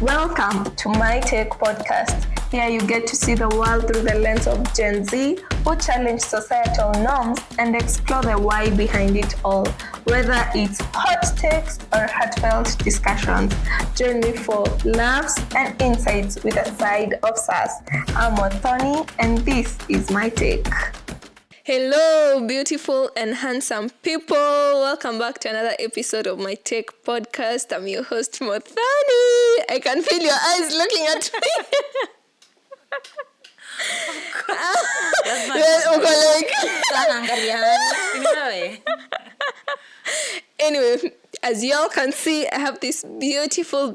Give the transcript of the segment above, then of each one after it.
Welcome to My Take podcast. Here you get to see the world through the lens of Gen Z who challenge societal norms and explore the why behind it all, whether it's hot takes or heartfelt discussions. Join me for laughs and insights with a side of sass. I'm Othoni and this is My Take. Hello, beautiful and handsome people. Welcome back to another episode of My Take podcast. I'm your host, Mothani. I can feel your eyes looking at me. Anyway, as y'all can see, I have this beautiful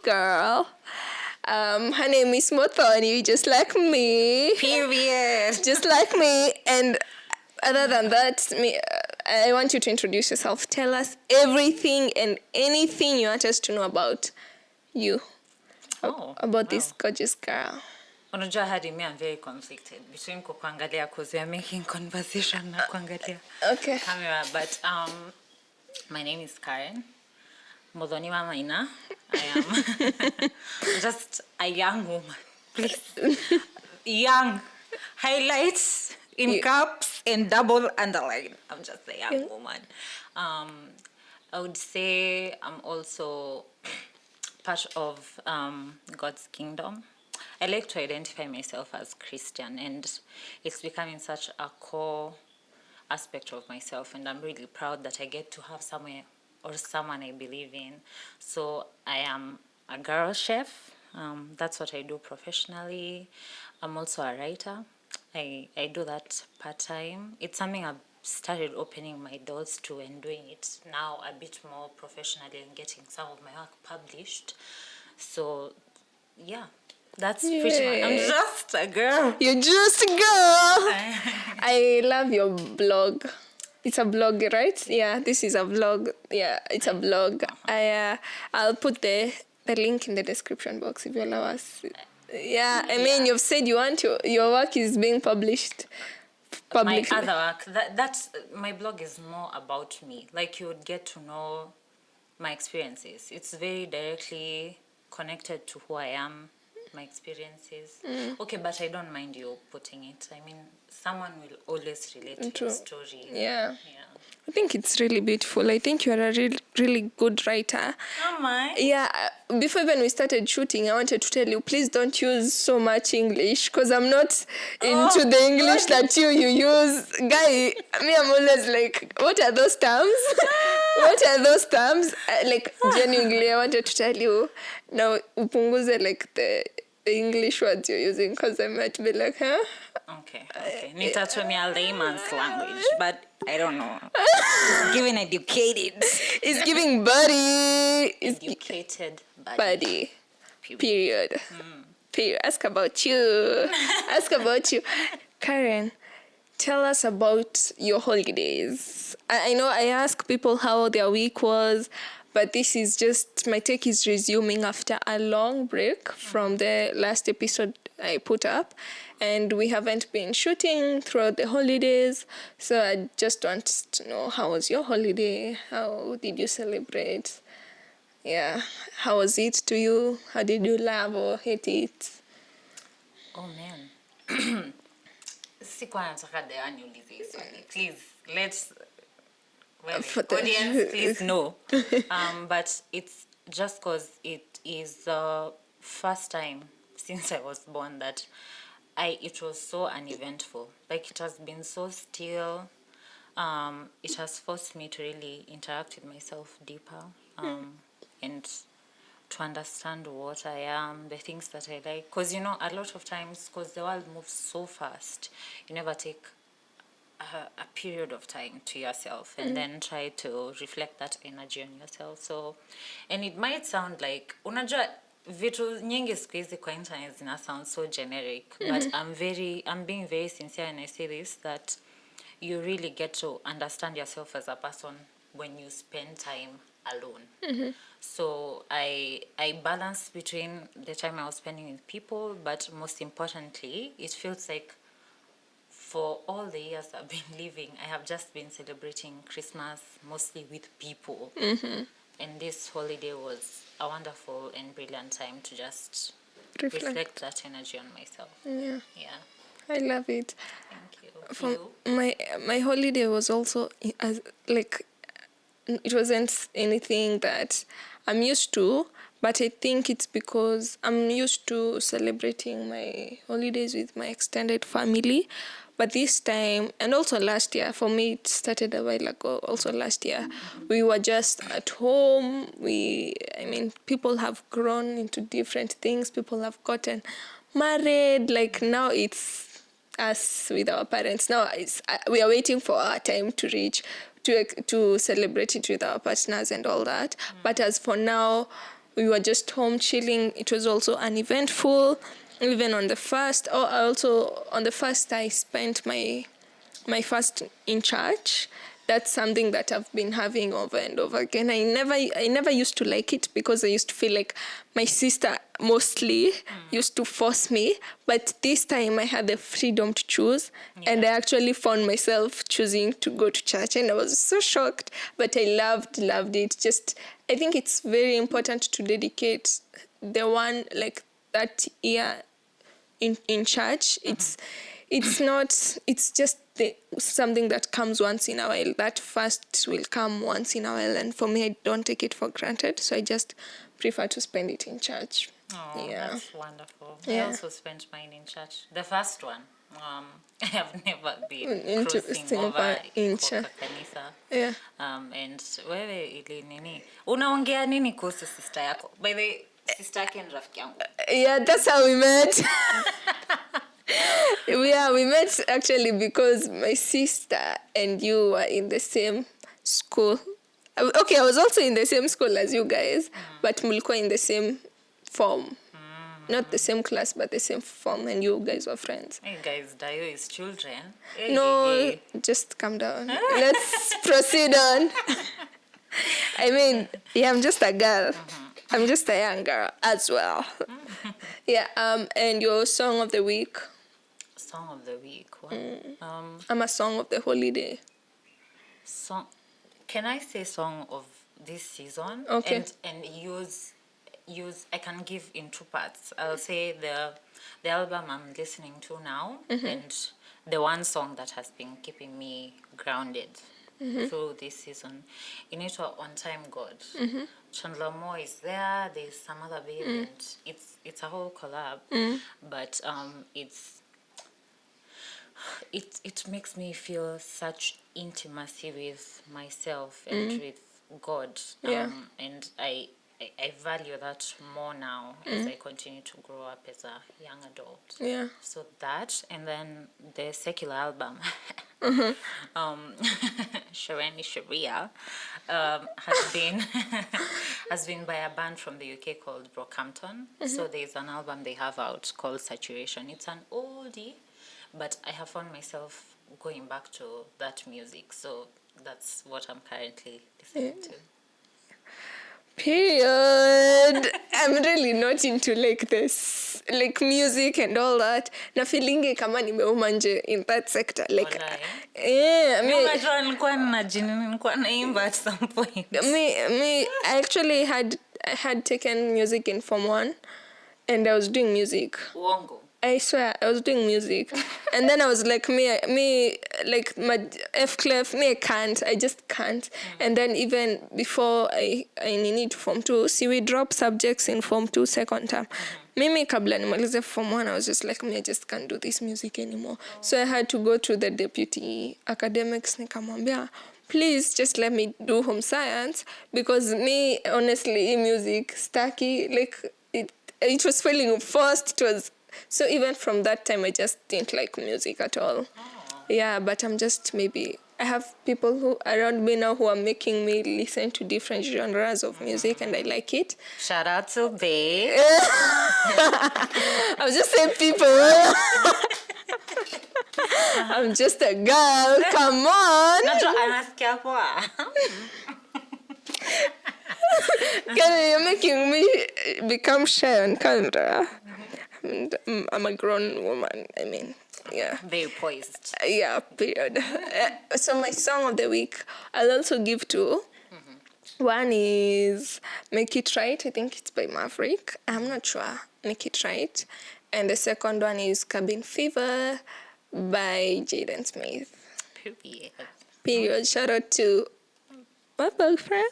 girl. Her name is Mothani, just like me. Period. Just like me. And other than that, I want you to introduce yourself. Tell us everything and anything you want us to know about you. About this gorgeous girl. Unajua hadi me, I'm very conflicted between kuangalia because we are making conversation na kuangalia Okay. camera. But my name is Karen Modhoni Maina. I am just a young woman. Please. Young. Highlights in caps and double underline. I'm just a young woman. I would say I'm also part of God's kingdom. I like to identify myself as Christian, and it's becoming such a core aspect of myself, and I'm really proud that I get to have somewhere or someone I believe in. So I am a girl chef. That's what I do professionally. I'm also a writer. I do that part-time. It's something I've started opening my doors to and doing it now a bit more professionally and getting some of my work published. So, yeah. That's pretty much. I'm just a girl. You're just a girl. I love your blog. It's a blog, right? Yeah, this is a vlog. Yeah, it's a blog. I'll put the link in the description box if you allow us. Yeah, I mean, you've said you want your work is being published publicly. My other work, that's my blog is more about me. Like, you would get to know my experiences. It's very directly connected to who I am. My experiences. Okay, but I don't mind you putting it. I mean, someone will always relate to your story. Yeah. I think it's really beautiful. I think you're a really good writer. Am I? Yeah. Before even we started shooting, I wanted to tell you, please don't use so much English because I'm not into the English that you use. Guy, me, I'm always like, what are those terms? What are those terms? Like, genuinely, I wanted to tell you, now, upunguze like the English words you're using because I might be like, huh? Okay. Nitatumia layman's language, but I don't know. It's giving educated. It's giving buddy. Educated buddy. Period. Period. Ask about you. Karen, tell us about your holidays. I know I ask people how their week was, but this is just, My Take is resuming after a long break from the last episode I put up. And we haven't been shooting throughout the holidays. So I just want to know, how was your holiday? How did you celebrate? Yeah. How was it to you? How did you love or hate it? Oh, man. Please, let's... audience, please no. But it's just because it is the first time since I was born that it was so uneventful. Like, it has been so still. It has forced me to really interact with myself deeper, and to understand what I am, the things that I like. Because, a lot of times, because the world moves so fast, you never take a period of time to yourself and then try to reflect that energy on yourself. So, and it might sound like, unajua vitu nyingi siku hizi kwa internet zina sound so generic, but I'm being very sincere when I say this, that you really get to understand yourself as a person when you spend time alone. So I balance between the time I was spending with people, but most importantly, it feels like for all the years I've been living, I have just been celebrating Christmas mostly with people. And this holiday was a wonderful and brilliant time to just Reflect. that energy on myself. Yeah. Yeah. I love it. Thank you. For You? my holiday was also as like it wasn't anything that I'm used to, but I think it's because I'm used to celebrating my holidays with my extended family. But this time, and also last year, for me, it started a while ago. Also last year, we were just at home. People have grown into different things. People have gotten married. Like now it's us with our parents. Now we are waiting for our time to reach to celebrate it with our partners and all that. But as for now, we were just home chilling. It was also uneventful. Even on the first, I spent my fast in church. That's something that I've been having over and over again. I never used to like it because I used to feel like my sister mostly used to force me. But this time I had the freedom to choose, and I actually found myself choosing to go to church, and I was so shocked. But I loved it. Just I think it's very important to dedicate the one like that year in church. It's not, it's just something that comes once in a while. That fast will come once in a while, and for me, I don't take it for granted, so I just prefer to spend it in church. Oh, Yeah. that's wonderful. Yeah. I also spent mine in church. The first one. I have never been Into crossing over in kwa church. kanisa. Yeah. And wewe ili nini? Unaongea nini kuhusu sister yako? By the way, sister yake ni rafiki yangu. Yeah, that's how we met. We met actually because my sister and you were in the same school. Okay, I was also in the same school as you guys, but mulikuwa in the same form. Not the same class, but the same form, and you guys were friends. Hey guys, Dayo is children. No, just calm down. Let's proceed on. I mean, yeah, I'm just a girl. I'm just a young girl as well. Yeah, and your song of the week? Song of the week. What? I'm a song of the holiday. Song. Can I say song of this season? Okay. And use. I can give in two parts. I'll say the album I'm listening to now, and the one song that has been keeping me grounded through this season. Inaitwa On Time God. Chandler Moore is there. There's some other babe, and it's a whole collab. But it makes me feel such intimacy with myself and with God. Yeah. And I value that more now as I continue to grow up as a young adult. Yeah. So that, and then the secular album, Shareni Sharia, has been by a band from the UK called Brockhampton. So there's an album they have out called Saturation. It's an oldie, but I have found myself going back to that music. So that's what I'm currently listening to. Period. I'm really not into like this, like music and all that. Na feelingi kama nimeuma nje in that sector. Like, yeah, nilikuwa naimba at some point. I actually had taken music in Form 1, and I was doing music. Uongo. I swear, I was doing music. And then I was like, me, like my F clef, I can't. I just can't. And then even before I need Form 2, see, we drop subjects in Form 2 second term. Mimi kabla nimalize Form 1, I was just like, I just can't do this music anymore. So I had to go to the deputy academics, nikamwambia, please just let me do home science, because me, honestly, music, stacky, like, it was feeling forced. It was. So even from that time, I just didn't like music at all. Yeah, but I'm just maybe... I have people who around me now who are making me listen to different genres of music, and I like it. Shout out to Babe. I was just saying people. I'm just a girl. Come on. You're making me become shy on camera. And I'm a grown woman. I mean, yeah. Very poised. Yeah, period. So my song of the week, I'll also give to One is Make It Right. I think it's by Maverick. I'm not sure. Make It Right. And the second one is Cabin Fever by Jaden Smith. Period. Period. Shout out to my boyfriend.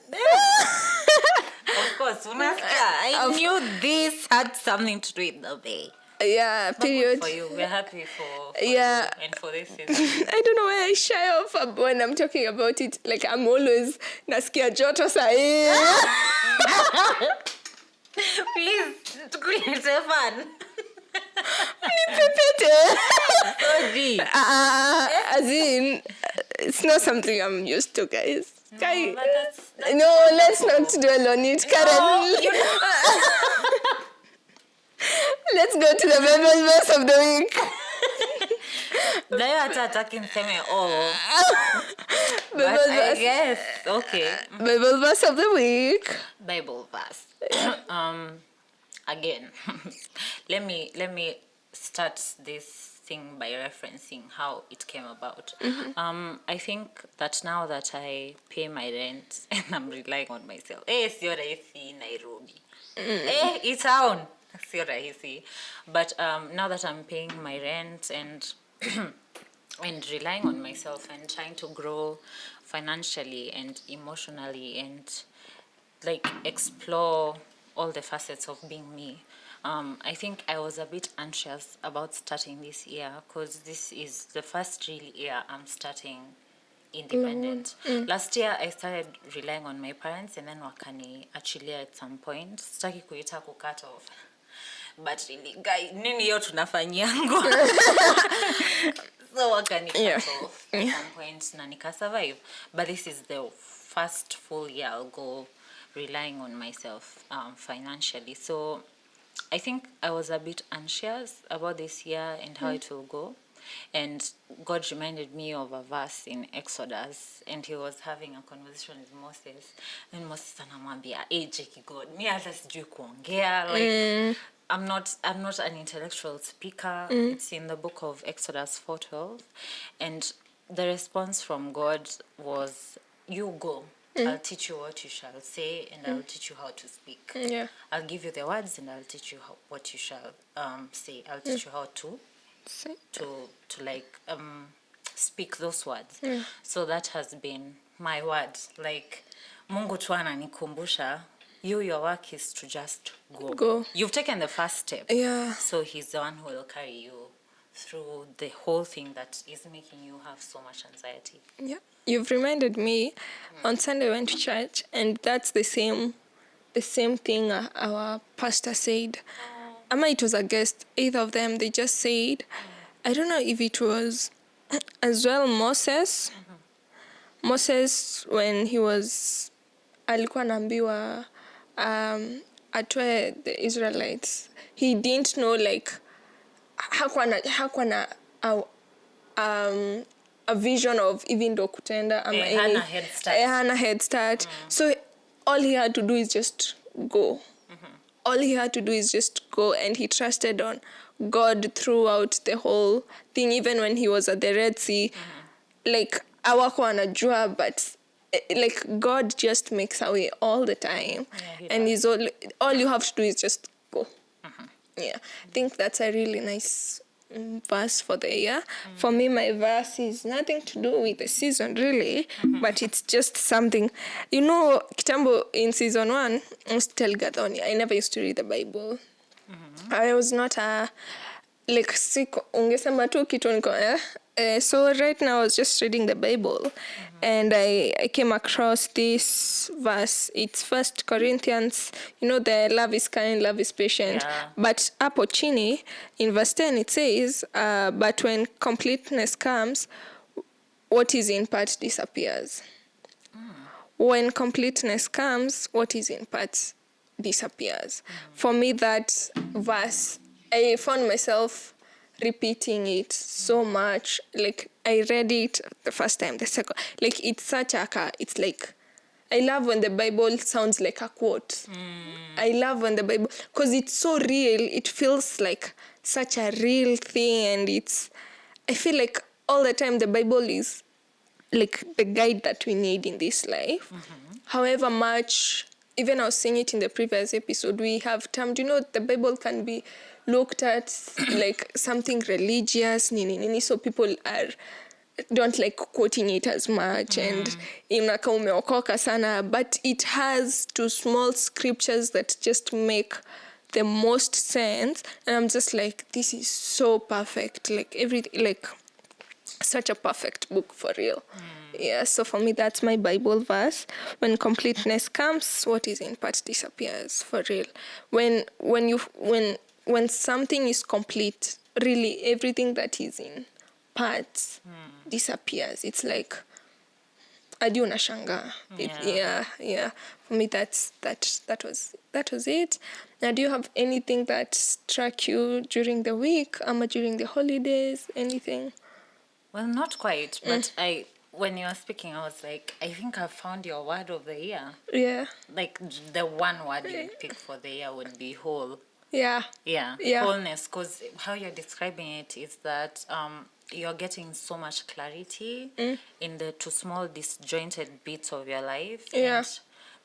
Of course, I knew this had something to do with the bay. Yeah, period. But good for you. We're happy for Yeah. you and for this season. I don't know why I shy off when I'm talking about it. Like, I'm always nasikia joto sahi. Please, tukulete fun. Nipepete. Sorry. As in, it's not something I'm used to, guys. No, but that's No, let's not dwell on it, Karen. Let's go to the Bible verse of the week. Dayo hata hataki niseme but Bible I verse. guess, okay. Bible verse of the week. Bible verse. Again, let me start this thing by referencing how it came about. I think that now that I pay my rent and I'm relying on myself. Sio rahisi Nairobi. It's town. Sio rahisi. But now that I'm paying my rent and and relying on myself and trying to grow financially and emotionally and like explore all the facets of being me. I think I was a bit anxious about starting this year because this is the first real year I'm starting independent. Last year I started relying on my parents and then wakani achilia at some point. Sitaki kuita cut off. But really, guys, nini yo tunafanyango. So wakani cut off at some point na nika survive. But this is the first full year I'll go relying on myself financially. So I think I was a bit anxious about this year and how it will go. And God reminded me of a verse in Exodus, and he was having a conversation with Moses. And Moses anamwambia, Jackie God, mi hata sijui kuongea. Like, I'm not an intellectual speaker. It's in the book of Exodus 4:12. And the response from God was, you go. I'll teach you what you shall say, and I'll teach you how to speak. Yeah. I'll give you the words, and I'll teach you what you shall say. I'll teach you how to speak those words. So that has been my word. Like, Mungu tu ananikumbusha, your work is to just go. You've taken the first step. Yeah. So he's the one who will carry you through the whole thing that is making you have so much anxiety. Yeah. You've reminded me, on Sunday I went to church, and that's the same thing our pastor said. Ama it was a guest, either of them, they just said, I don't know if it was as well Moses. Moses, when he was, alikuwa anaambiwa atoe the Israelites, he didn't know, like, hakuwa na a vision of even though kutenda hana head start. So all he had to do is just go. All he had to do is just go, and he trusted on God throughout the whole thing, even when he was at the Red Sea. Like, hawakuwa wanajua, but like God just makes a way all the time. And he's all you have to do is just go. Yeah, I think that's a really nice verse for the year. For me, my verse is nothing to do with the season really, but it's just something, you know. Kitambo in season 1, I was tell Gathoni, I never used to read the Bible. I was not a like ungesema tu kitu niko so right now I was just reading the Bible, and I came across this verse. It's 1 Corinthians, you know, the love is kind, love is patient. But hapo chini in verse 10 it says, but when completeness comes, what is in part disappears. When completeness comes, what is in part disappears. For me, that verse, I found myself repeating it so much. Like, I read it the first time, the second, like, it's such it's like, I love when the Bible sounds like a quote. I love when the Bible, because it's so real, it feels like such a real thing, and I feel like all the time the Bible is like the guide that we need in this life. However much, even I was saying it in the previous episode, we have termed, the Bible can be looked at like something religious, so people don't like quoting it as much, and inaka umeokoka sana, but it has two small scriptures that just make the most sense, and I'm just like, this is so perfect, like everything, like such a perfect book for real. Yeah, so for me that's my Bible verse. When completeness comes, what is in part disappears, for real. When something is complete, really everything that is in parts disappears. It's like hadi unashangaa. Yeah. For me that was it. Now, do you have anything that struck you during the week, ama during the holidays, anything? Well, not quite, but when you were speaking, I was like, I think I found your word of the year. Yeah. Like the one word you pick for the year would be whole. Yeah. Wholeness, because how you're describing it is that you're getting so much clarity in the two small disjointed bits of your life. Yeah. And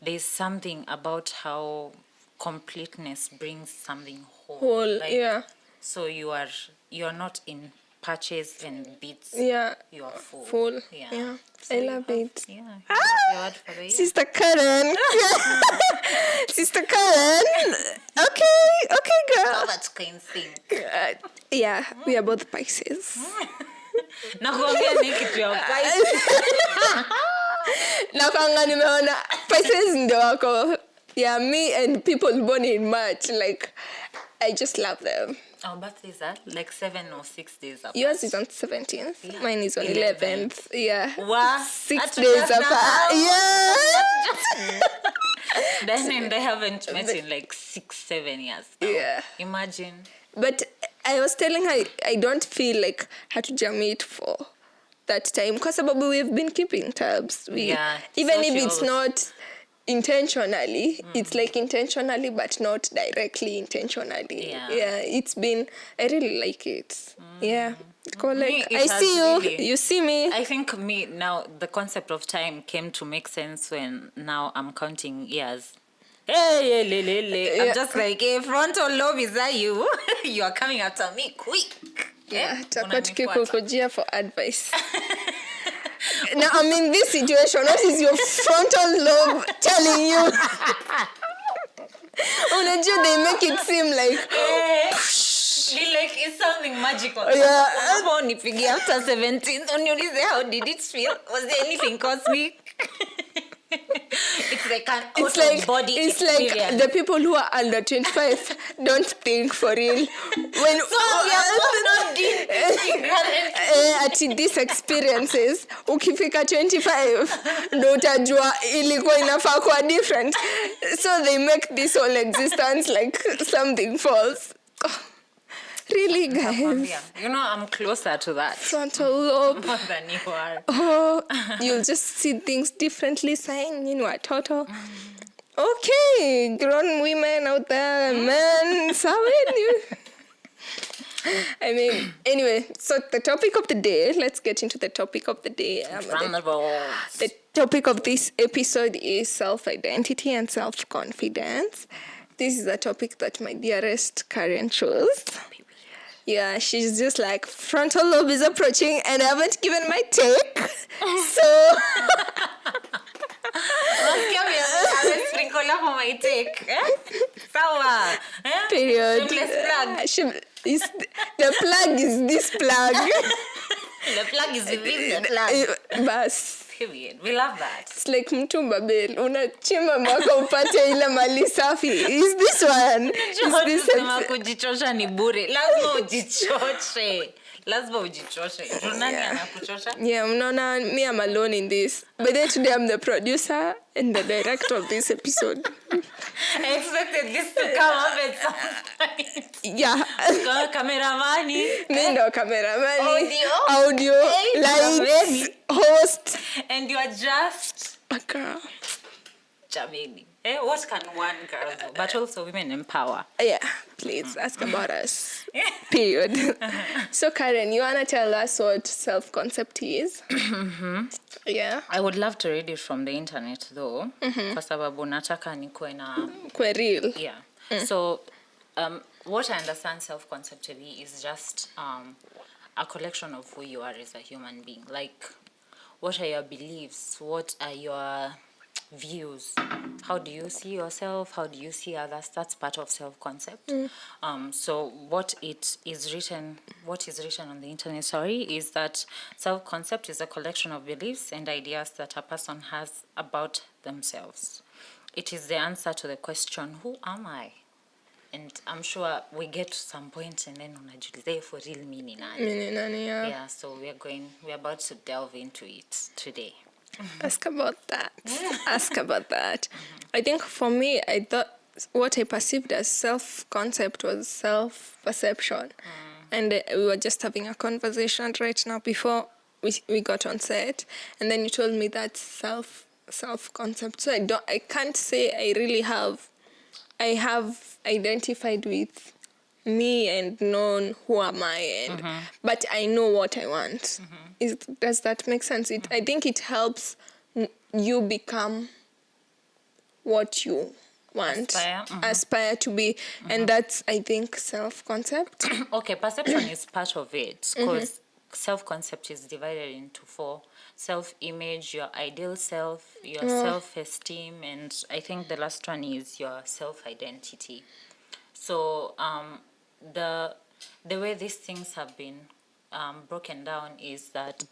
there's something about how completeness brings something whole. Yeah. So you're not in patches and bits. Yeah. You are full. Full. Yeah. So I love it. Yeah. You have your word for the year. Sister Karen. Sister Karen. Okay, girl. How much can sing? Yeah, we are both Pisces. Nakwambia ni kitu ya Pisces. Nakwanga nimeona Pisces ndio wako. Yeah, me and people born in March, like I just love them. Our birthdays are like 7 or 6 days apart. Yours is on 17th. Yeah. Mine is on 11th. Yeah. Wow. 6 days apart. Yeah. Then they haven't met in like 6-7 years now. Yeah. Imagine. But I was telling her I don't feel like hatuja meet for that time because we've been keeping tabs. Even if it's not intentionally, it's like intentionally but not directly intentionally. Yeah, it's been, I really like it. Yeah, like I see you, really, you see me. I think me now the concept of time came to make sense when now I'm counting years. I'm just like, hey, frontal lobe, is that you? You are coming after me quick. Yeah, takuwa tukikukujia for advice. Now I'm in this situation. What is your frontal lobe telling you? Unajua, they make it seem like like it's something magical. Yeah. After 17, how did it feel? Was there anything cosmic? It's like an out-of-body experience. Like the people who are under 25 don't think for real. When we are not thinking at these experiences, ukifika 25, ndo utajua ilikuwa inafaa kuwa different. So they make this whole existence like something false. Really, guys? I'm closer to that. Frontal lobe. More than you are. Oh, you'll just see things differently, saying, total. Okay, grown women out there, men, I mean, anyway, so the topic of the day, let's get into the topic of the day. The topic of this episode is self-identity and self-confidence. This is a topic that my dearest Karen chose. Yeah, she's just like, frontal lobe is approaching and I haven't given my take. So my take. Period. The plug is this plug. The plug is within the plug. Bas. Period. We love that. It's like mtumba bell. Unachimba mwaka upate ile mali safi. Is this one? Is this one? Kujichosha ni bure. Lazima ujichoshe. Nani anakuchosha? Yeah, mnaona, me I'm alone in this. But then today I'm the producer and the director of this episode. I expected this to come up at some point. Yeah. Kameramani. Me ndo kameramani. Audio. Lights. Host. And you are just a girl. Jameni. What can one girl do? But also women in power. Yeah, please ask about us. Period. So Karen, you wanna tell us what self-concept is? Yeah. I would love to read it from the internet though, kwa sababu nataka nikuwe na Kwa real. yeah. So what I understand self-concept to be is just a collection of who you are as a human being. Like, what are your beliefs? What are your views? How do you see yourself? How do you see others? That's part of self-concept. So what is written on the internet, is that self-concept is a collection of beliefs and ideas that a person has about themselves. It is the answer to the question, who am I? And I'm sure we get to some point and then unajiuliza for real meaning. Yeah, so we're about to delve into it today. Ask about that. Ask about that. I think for me, I thought what I perceived as self-concept was self-perception. And we were just having a conversation right now before we got on set. And then you told me that self-concept. So I can't say I have identified with me and known who am I, and but I know what I want. Does that make sense? I think it helps you become what you want, aspire to be, and that's, I think, self-concept. Okay, perception is part of it because self-concept is divided into 4: self-image, your ideal self, your self-esteem, and I think the last one is your self-identity. So the way these things have been broken down is that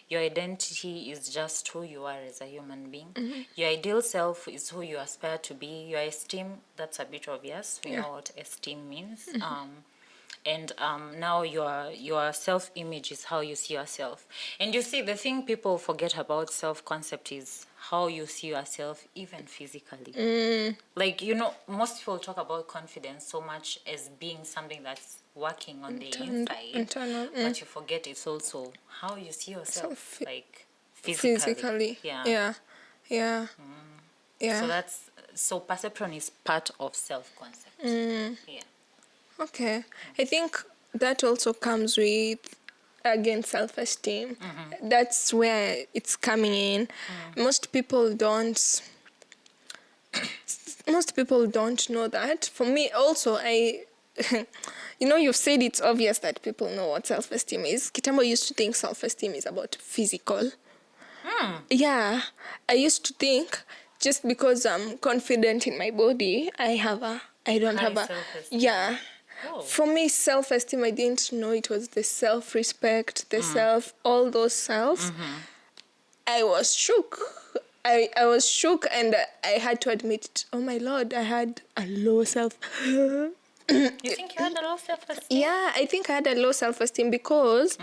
your identity is just who you are as a human being. Your ideal self is who you aspire to be. Your esteem, that's a bit obvious. We know what esteem means. And now your self-image is how you see yourself. And you see, the thing people forget about self-concept is how you see yourself even physically. Like, most people talk about confidence so much as being something that's working on the inside. But you forget it's also how you see yourself, like physically. Yeah. So perception is part of self-concept. Yeah. Okay. I think that also comes with, again, self-esteem. That's where it's coming in. Most people don't know that. For me also, you've said it's obvious that people know what self-esteem is. Kitambo used to think self-esteem is about physical. Yeah. I used to think just because I'm confident in my body, I don't have a self-esteem. Yeah. Oh. For me, self-esteem, I didn't know it was the self-respect, the all those selves. I was shook. I was shook, and I had to admit it. Oh my Lord, I had a low self. You think you had a low self-esteem? Yeah, I think I had a low self-esteem because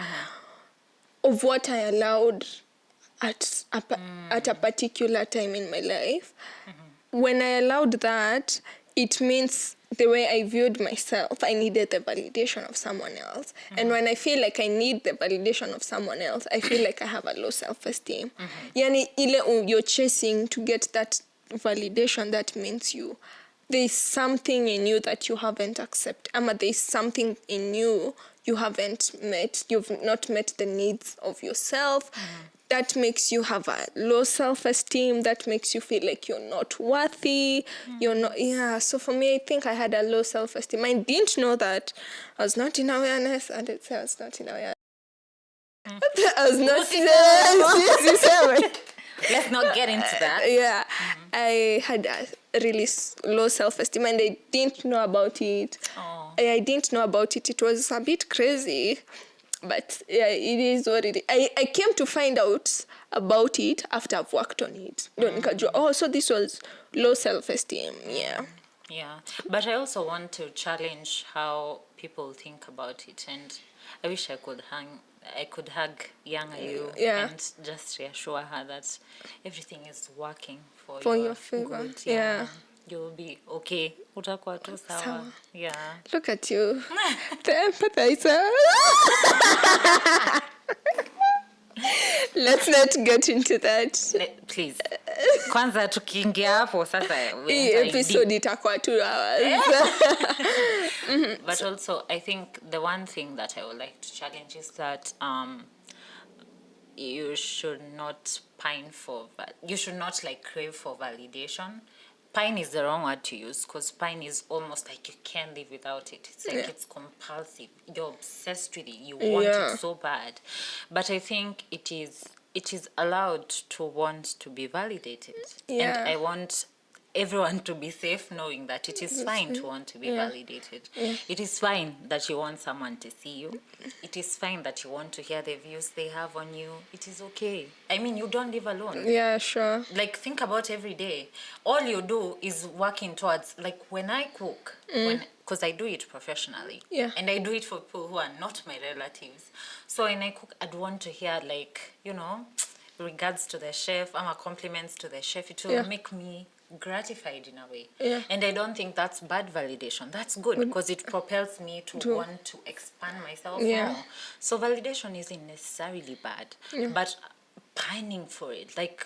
of what I allowed at a particular time in my life. When I allowed that, it means the way I viewed myself, I needed the validation of someone else. And when I feel like I need the validation of someone else, I feel like I have a low self-esteem. Yani ile you're chasing to get that validation, that means there's something in you that you haven't accepted. There's something in you haven't met. You've not met the needs of yourself. That makes you have a low self-esteem. That makes you feel like you're not worthy. You're not, So for me, I think I had a low self-esteem. I didn't know that. I was not in awareness. I did say I was not in awareness. I was not in Let's not get into that. Yeah. I had a really low self-esteem and I didn't know about it. I didn't know about it. It was a bit crazy. But yeah, it is what it is. I came to find out about it after I've worked on it. So this was low self-esteem. Yeah, but I also want to challenge how people think about it, and I wish I could hug younger you and just reassure her that everything is working for your favor. Good. You'll be okay. Utakuwa tu sawa. Yeah. Look at you. The empathizer. Let's not get into that. Please. Kwanza tukiingia hapo sasa hii episode itakuwa 2 hours. But also I think the one thing that I would like to challenge is that you should not you should not like crave for validation. Pine is the wrong word to use, because pine is almost like you can't live without it. It's like it's compulsive. You're obsessed with it. You want it so bad. But I think it is allowed to want to be validated. And I want everyone to be safe knowing that it is fine to want to be validated. It is fine that you want someone to see you. It is fine that you want to hear the views they have on you. It is okay. I mean, you don't live alone. Yeah, sure. Like, think about every day. All you do is working towards, like, when I cook, because I do it professionally. Yeah. And I do it for people who are not my relatives. So when I cook, I'd want to hear, like, you know, regards to the chef, compliments to the chef. It will make me gratified in a way. And I don't think that's bad validation. That's good, because it propels me to want to expand myself more. So validation isn't necessarily bad, but pining for it, like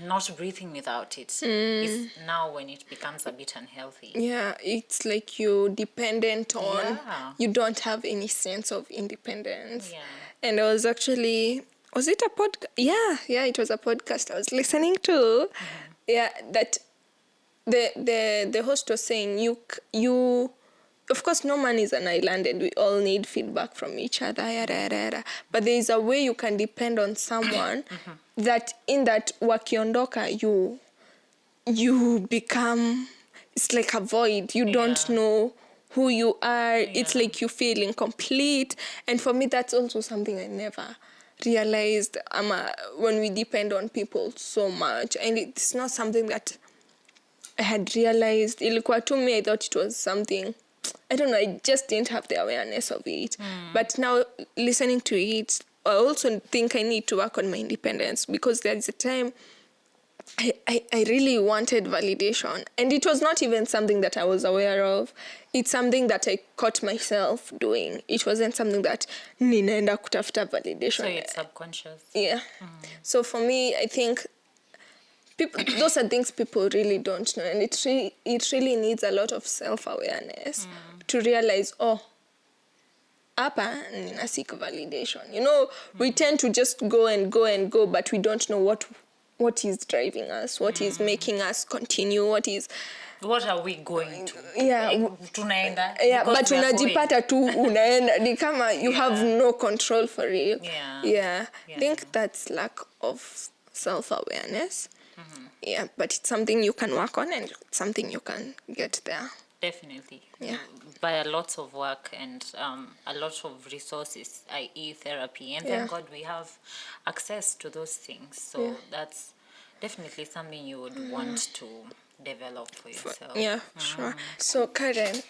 not breathing without it, is now when it becomes a bit unhealthy. Yeah, it's like you're dependent on, you don't have any sense of independence. And I was actually, was it a podcast? Yeah, it was a podcast I was listening to. That the host was saying, you of course no man is an island and we all need feedback from each other, but there is a way you can depend on someone that in that wakiondoka you become, it's like a void. You don't know who you are. It's like you feel incomplete. And for me, that's also something I never realized when we depend on people so much. And it's not something that I had realized. Ilikuwa to me, I thought it was something, I don't know, I just didn't have the awareness of it. But now listening to it, I also think I need to work on my independence, because there's a time I really wanted validation, and it was not even something that I was aware of. It's something that I caught myself doing. It wasn't something that ninaenda kutafuta validation. So it's subconscious. Yeah. So for me, I think those are things people really don't know, and it really needs a lot of self-awareness to realize, hapa nina seek validation. You know, we tend to just go and go and go, but we don't know what is driving us, what is making us continue, what are we going to? Tunaenda. But unajipata tu unaenda, ni kama you have no control for it. I think that's lack of self-awareness. But it's something you can work on, and it's something you can get there. Definitely. By a lot of work and a lot of resources, i.e. therapy. And thank God we have access to those things. So that's definitely something you would want to develop for yourself. Sure. So Karen,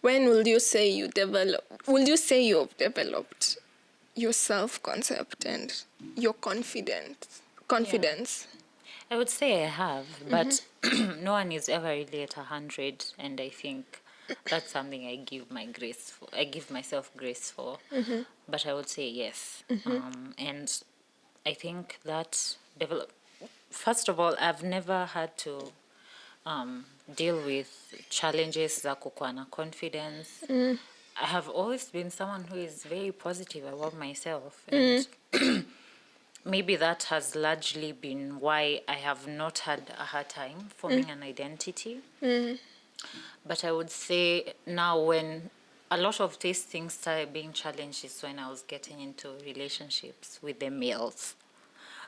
when will you say you've developed your self-concept and your confidence? I would say I have, but no one is ever really at 100, and I think that's something I give myself grace for. But I would say yes. And I think that first of all, I've never had to deal with challenges za kukuwa na confidence. I have always been someone who is very positive about myself, and maybe that has largely been why I have not had a hard time forming an identity. But I would say now, when a lot of these things started being challenged, is when I was getting into relationships with the males.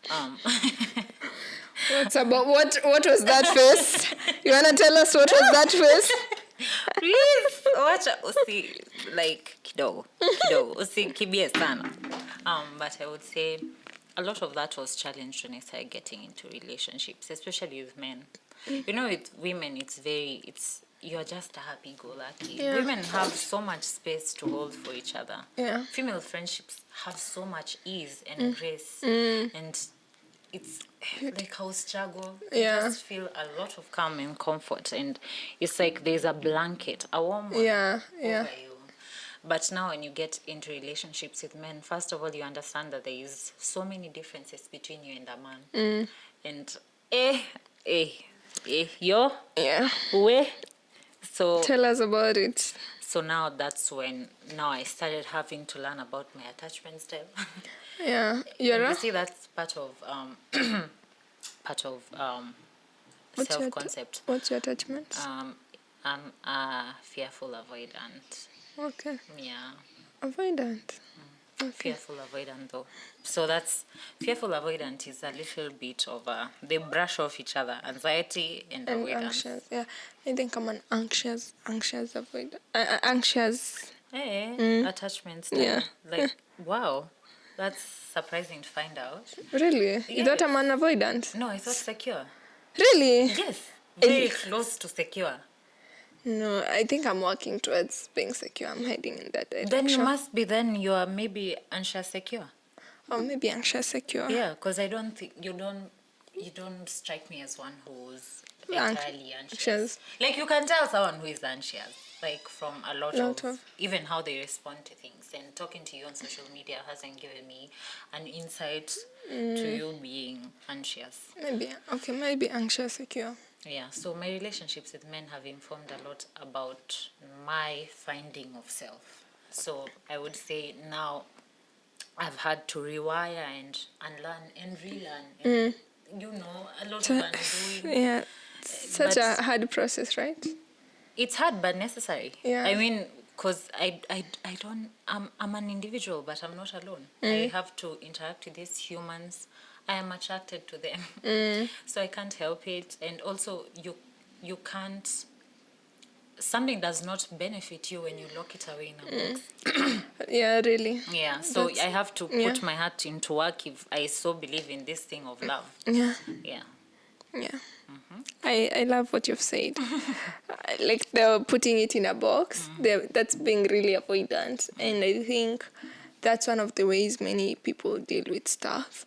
What was that face? You wanna tell us what was that face? Please watch like kidogo usikibie sana. But I would say a lot of that was challenged when I started getting into relationships, especially with men. You know, with women, you're just a happy-go-lucky. Women have so much space to hold for each other. Female friendships have so much ease and grace, and it's like how struggle. You just feel a lot of calm and comfort, and it's like there's a blanket, a warm one over you. But now when you get into relationships with men, first of all, you understand that there is so many differences between you and a man. And yo, Yeah. we. So Tell us about it. so now that's when now I started having to learn about my attachment style. Yeah. And you see that's part of What's your self-concept. what's your attachment? I'm a fearful avoidant. Okay. Yeah. Avoidant. Okay. Fearful avoidant though. So that's fearful avoidant is a little bit of they brush off each other, anxiety and And avoidance. anxious. Yeah. I think I'm an anxious avoidant. Anxious. Hey, attachment style. Yeah. Like wow. That's surprising to find out. Really? You thought Yes. I'm an avoidant? No, I thought secure. Really? Yes. Very close to secure. No, I think I'm working towards being secure. I'm heading in that direction. Then you must be. Then you are maybe anxious secure. Or maybe anxious secure. Yeah, because I don't think you don't strike me as one who's entirely anxious. Anxious. Like you can tell someone who is anxious, like from a lot Lot of of- even how they respond to things. And talking to you on social media hasn't given me an insight to you being anxious. Maybe anxious secure. Yeah, so my relationships with men have informed a lot about my finding of self. So I would say now I've had to rewire and unlearn and relearn. And, you know, a lot of undoing. Yeah. Such But a hard process, right? it's hard but necessary. Yeah. I mean, because I don't, I'm an individual, but I'm not alone. I have to interact with these humans. I am attracted to them. So I can't help it. And also, you can't, something does not benefit you when you lock it away in a box. Yeah, really. Yeah, so That's- I have to yeah. put my heart into work if I so believe in this thing of love. Yeah. Yeah. Yeah. I love what you've said. Like the putting it in a box, that's being really avoidant. And I think that's one of the ways many people deal with stuff.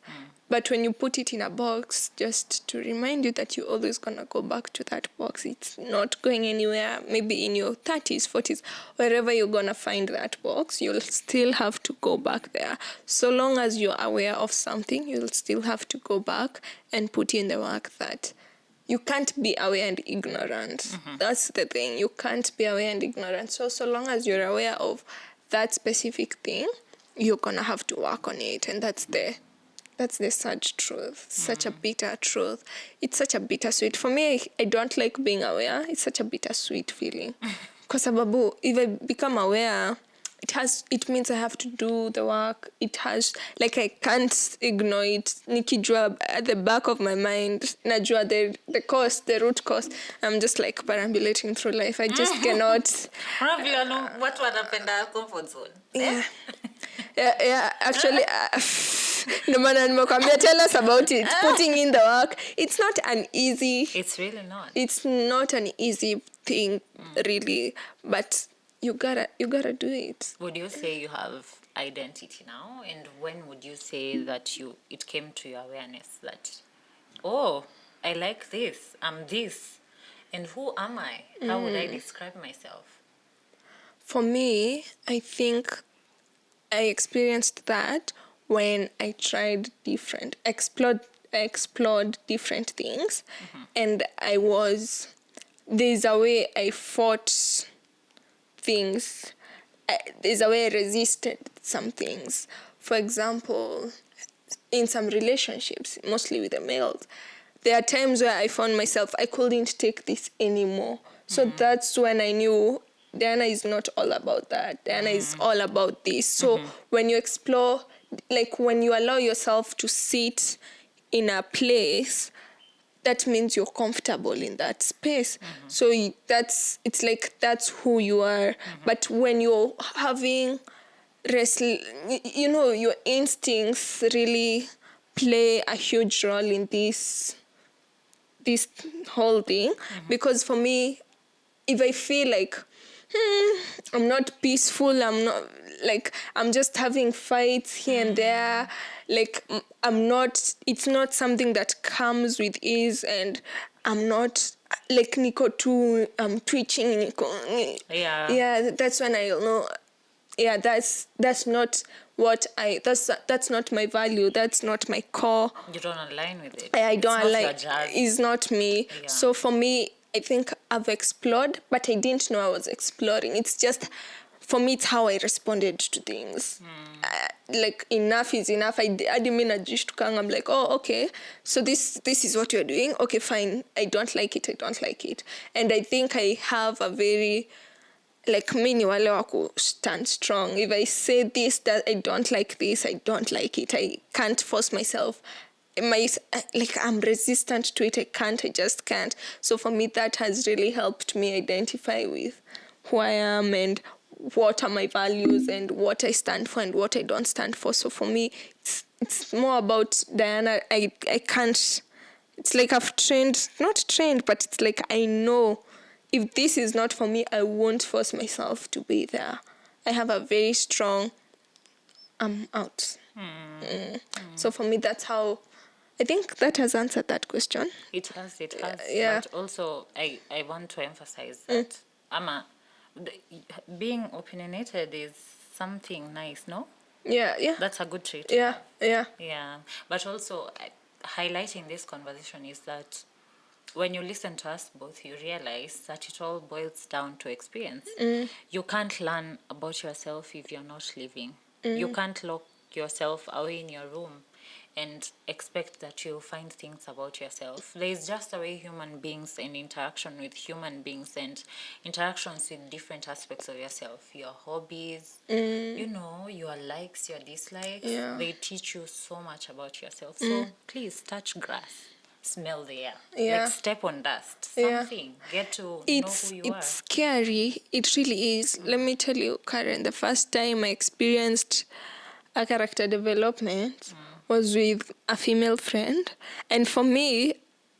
But when you put it in a box, just to remind you that you're always going to go back to that box. It's not going anywhere. Maybe in your 30s, 40s, wherever you're going to find that box, you'll still have to go back there. So long as you're aware of something, you'll still have to go back and put in the work that you can't be aware and ignorant. That's the thing. You can't be aware and ignorant. So long as you're aware of that specific thing, you're going to have to work on it. And that's the sad truth. Such a bitter truth. It's such a bittersweet. For me, I don't like being aware. It's such a bittersweet feeling. Because if I become aware, it means I have to do the work. It has, like, I can't ignore it. Nikijua at the back of my mind, najua the cost, the root cost. I'm just like perambulating through life. I just cannot. What wanapenda comfort zone? Yeah. Yeah, actually, no matter nimekwambia, tell us about it. Putting in the work, it's not an easy. It's really not. It's not an easy thing, really, but you gotta do it. Would you say you have identity now? And when would you say that it came to your awareness that, oh, I like this, I'm this, and who am I? How would I describe myself? For me, I think I experienced that when I explored different things, and there's a way I fought things, there's a way I resisted some things. For example, in some relationships, mostly with the males, there are times where I found myself, I couldn't take this anymore. So that's when I knew Diana is not all about that. Diana is all about this. So when you explore, like when you allow yourself to sit in a place, that means you're comfortable in that space. So that's who you are. But when you're having your instincts really play a huge role in this whole thing. Because for me, if I feel like I'm not peaceful, I'm just having fights here and there, like it's not something that comes with ease, and I'm not like I'm twitching, yeah, that's when I'll know yeah, that's not what that's not my value, that's not my core. You don't align with it. I don't it's not like your jazz. It's not me. Yeah. So for me, I think I've explored, but I didn't know I was exploring. It's just, for me, it's how I responded to things. Like, enough is enough. I didn't mean I'm like, oh, okay, so this is what you're doing. Okay, fine. I don't like it. And I think I have a very, like, mi ni wale wa stand strong. If I say this, that I don't like this, I don't like it. I can't force myself. I'm resistant to it. I just can't. So for me, that has really helped me identify with who I am and what are my values and what I stand for and what I don't stand for. So for me, it's more about, Diana, I can't, it's like I've not trained, but it's like I know if this is not for me, I won't force myself to be there. I have a very strong, I'm out. So for me, that's how, I think that has answered that question. It has. Yeah. But also, I want to emphasize that being opinionated is something nice, no? Yeah. That's a good trait. Yeah. Yeah. But also, highlighting this conversation is that when you listen to us both, you realize that it all boils down to experience. You can't learn about yourself if you're not living. You can't lock yourself away in your room and expect that you'll find things about yourself. There is just a way human beings and interaction with human beings and interactions with different aspects of yourself, your hobbies, your likes, your dislikes. Yeah. They teach you so much about yourself. So please touch grass, smell the air, Yeah. like step on dust, Yeah. something. Get to know who you are. It's scary. It really is. Let me tell you, Karen, the first time I experienced a character development was with a female friend. And for me,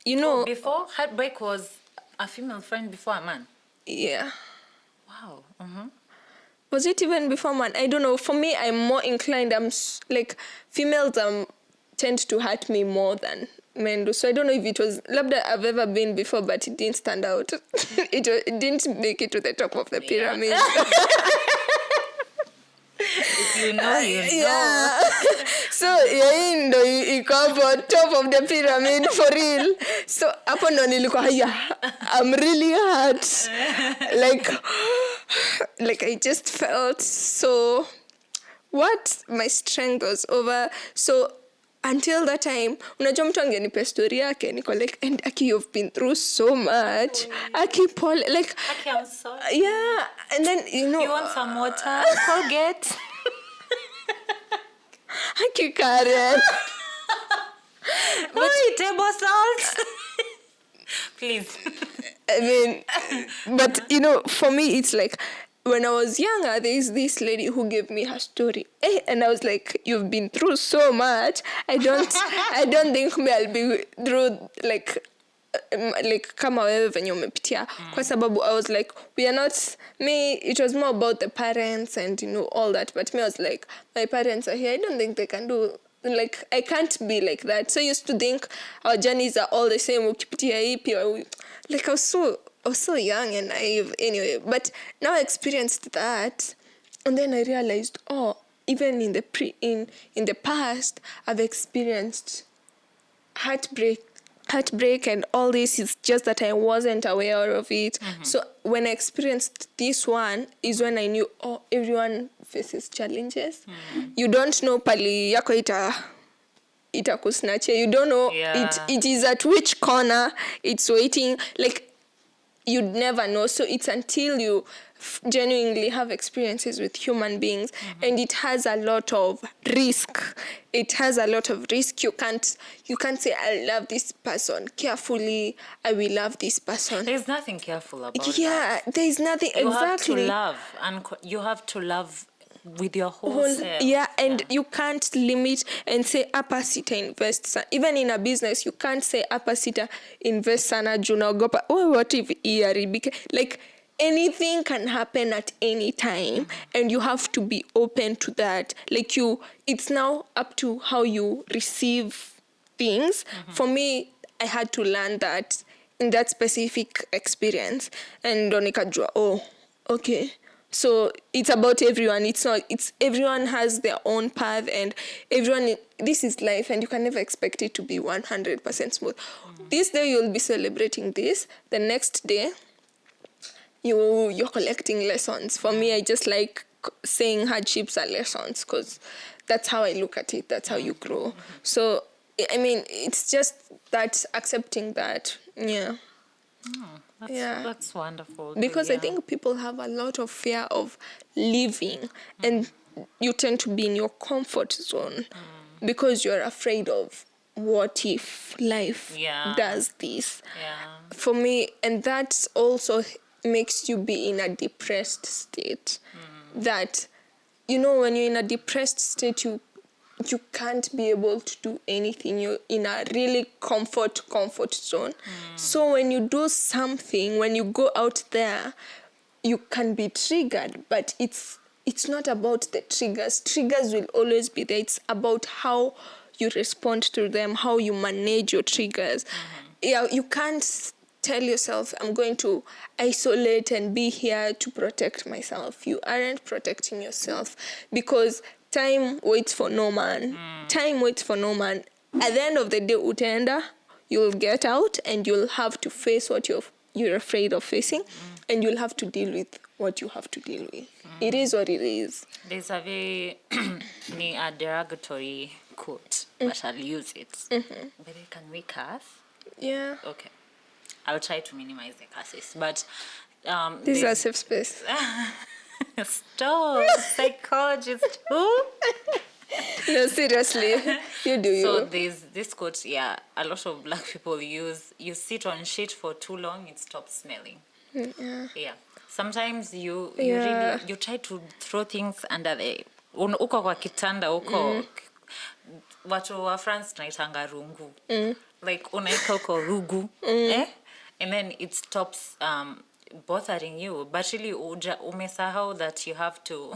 Before, heartbreak was a female friend before a man. Yeah. Wow. Was it even before man? I don't know. For me, I'm more inclined. Like, females tend to hurt me more than men do. So I don't know if it was labda I've ever been before, but it didn't stand out. It didn't make it to the top of the pyramid. If you know, you know. Yeah. So yeye ndo iko hapo top of the pyramid for real. So hapo ndo nilikuwa I'm really hurt. Like I just felt so, what, my strength was over. So until that time, unajua mtu angenipa story yake, niko like, and Aki, you've been through so much. Aki, Paul, like, Aki, I'm sorry. Yeah, and then, You want some water? Colgate? Aki, Karen. Oi, table salt? Please. I mean, but, for me, it's like, when I was younger, there's this lady who gave me her story. And I was like, you've been through so much. I don't think I'll be through, like kama wewe venye umepitia. Kwa sababu I was like, we are not, me, it was more about the parents and, all that. But me, I was like, my parents are here. I don't think they can do, like, I can't be like that. So I used to think our journeys are all the same. Ukipitia ipi, like, I was so young and naive anyway. But now I experienced that, and then I realized, even in the past, I've experienced heartbreak and all this. Is just that I wasn't aware of it. So when I experienced this one is when I knew, everyone faces challenges. You don't know pali yako itakusnache. You don't know it is at which corner it's waiting. Like, you'd never know. So it's until you genuinely have experiences with human beings, and it has a lot of risk. You can't say, I love this person carefully, I will love this person. There's nothing careful about that. Yeah, there's nothing. You exactly. have to love, and you have to love with your whole self. Yeah, and you can't limit and say upper sita invest. Even in a business, you can't say upper sita invest sana junaogopa. What if iharibike? Like, anything can happen at any time, and you have to be open to that. Like, it's now up to how you receive things. For me, I had to learn that in that specific experience, and ndo nikajua, okay, So it's about everyone. It's everyone has their own path, and this is life, and you can never expect it to be 100% smooth. This day you'll be celebrating this. The next day, you're collecting lessons. For me, I just like saying hardships are lessons, because that's how I look at it. That's how you grow. So, I mean, it's just that accepting that. Yeah. That's wonderful. Because I think people have a lot of fear of leaving, and you tend to be in your comfort zone because you're afraid of what if life does this. For me, and that also makes you be in a depressed state. That, when you're in a depressed state, you can't be able to do anything. You're in a really comfort zone. So when you do something, when you go out there, you can be triggered, but it's not about the triggers. Triggers will always be there. It's about how you respond to them, how you manage your triggers. Yeah, you can't tell yourself, I'm going to isolate and be here to protect myself. You aren't protecting yourself, because time waits for no man. Time waits for no man. At the end of the day, utenda, you'll get out and you'll have to face what you're afraid of facing, and you'll have to deal with what you have to deal with. It is what it is. There's a very a derogatory quote, but I'll use it. But can we curse? Yeah. Okay. I'll try to minimize the curses, but this is a safe space. Stop, psychologist. Who? No, seriously, you do you. So there's this quote, a lot of black people use: you sit on shit for too long, it stops smelling. Yeah. Sometimes you really you try to throw things under the uko kwa kitanda uko watu wa France tunaitanga rungu. Like unaika uko rugu. And then it stops bothering you, but really umesahau that you have to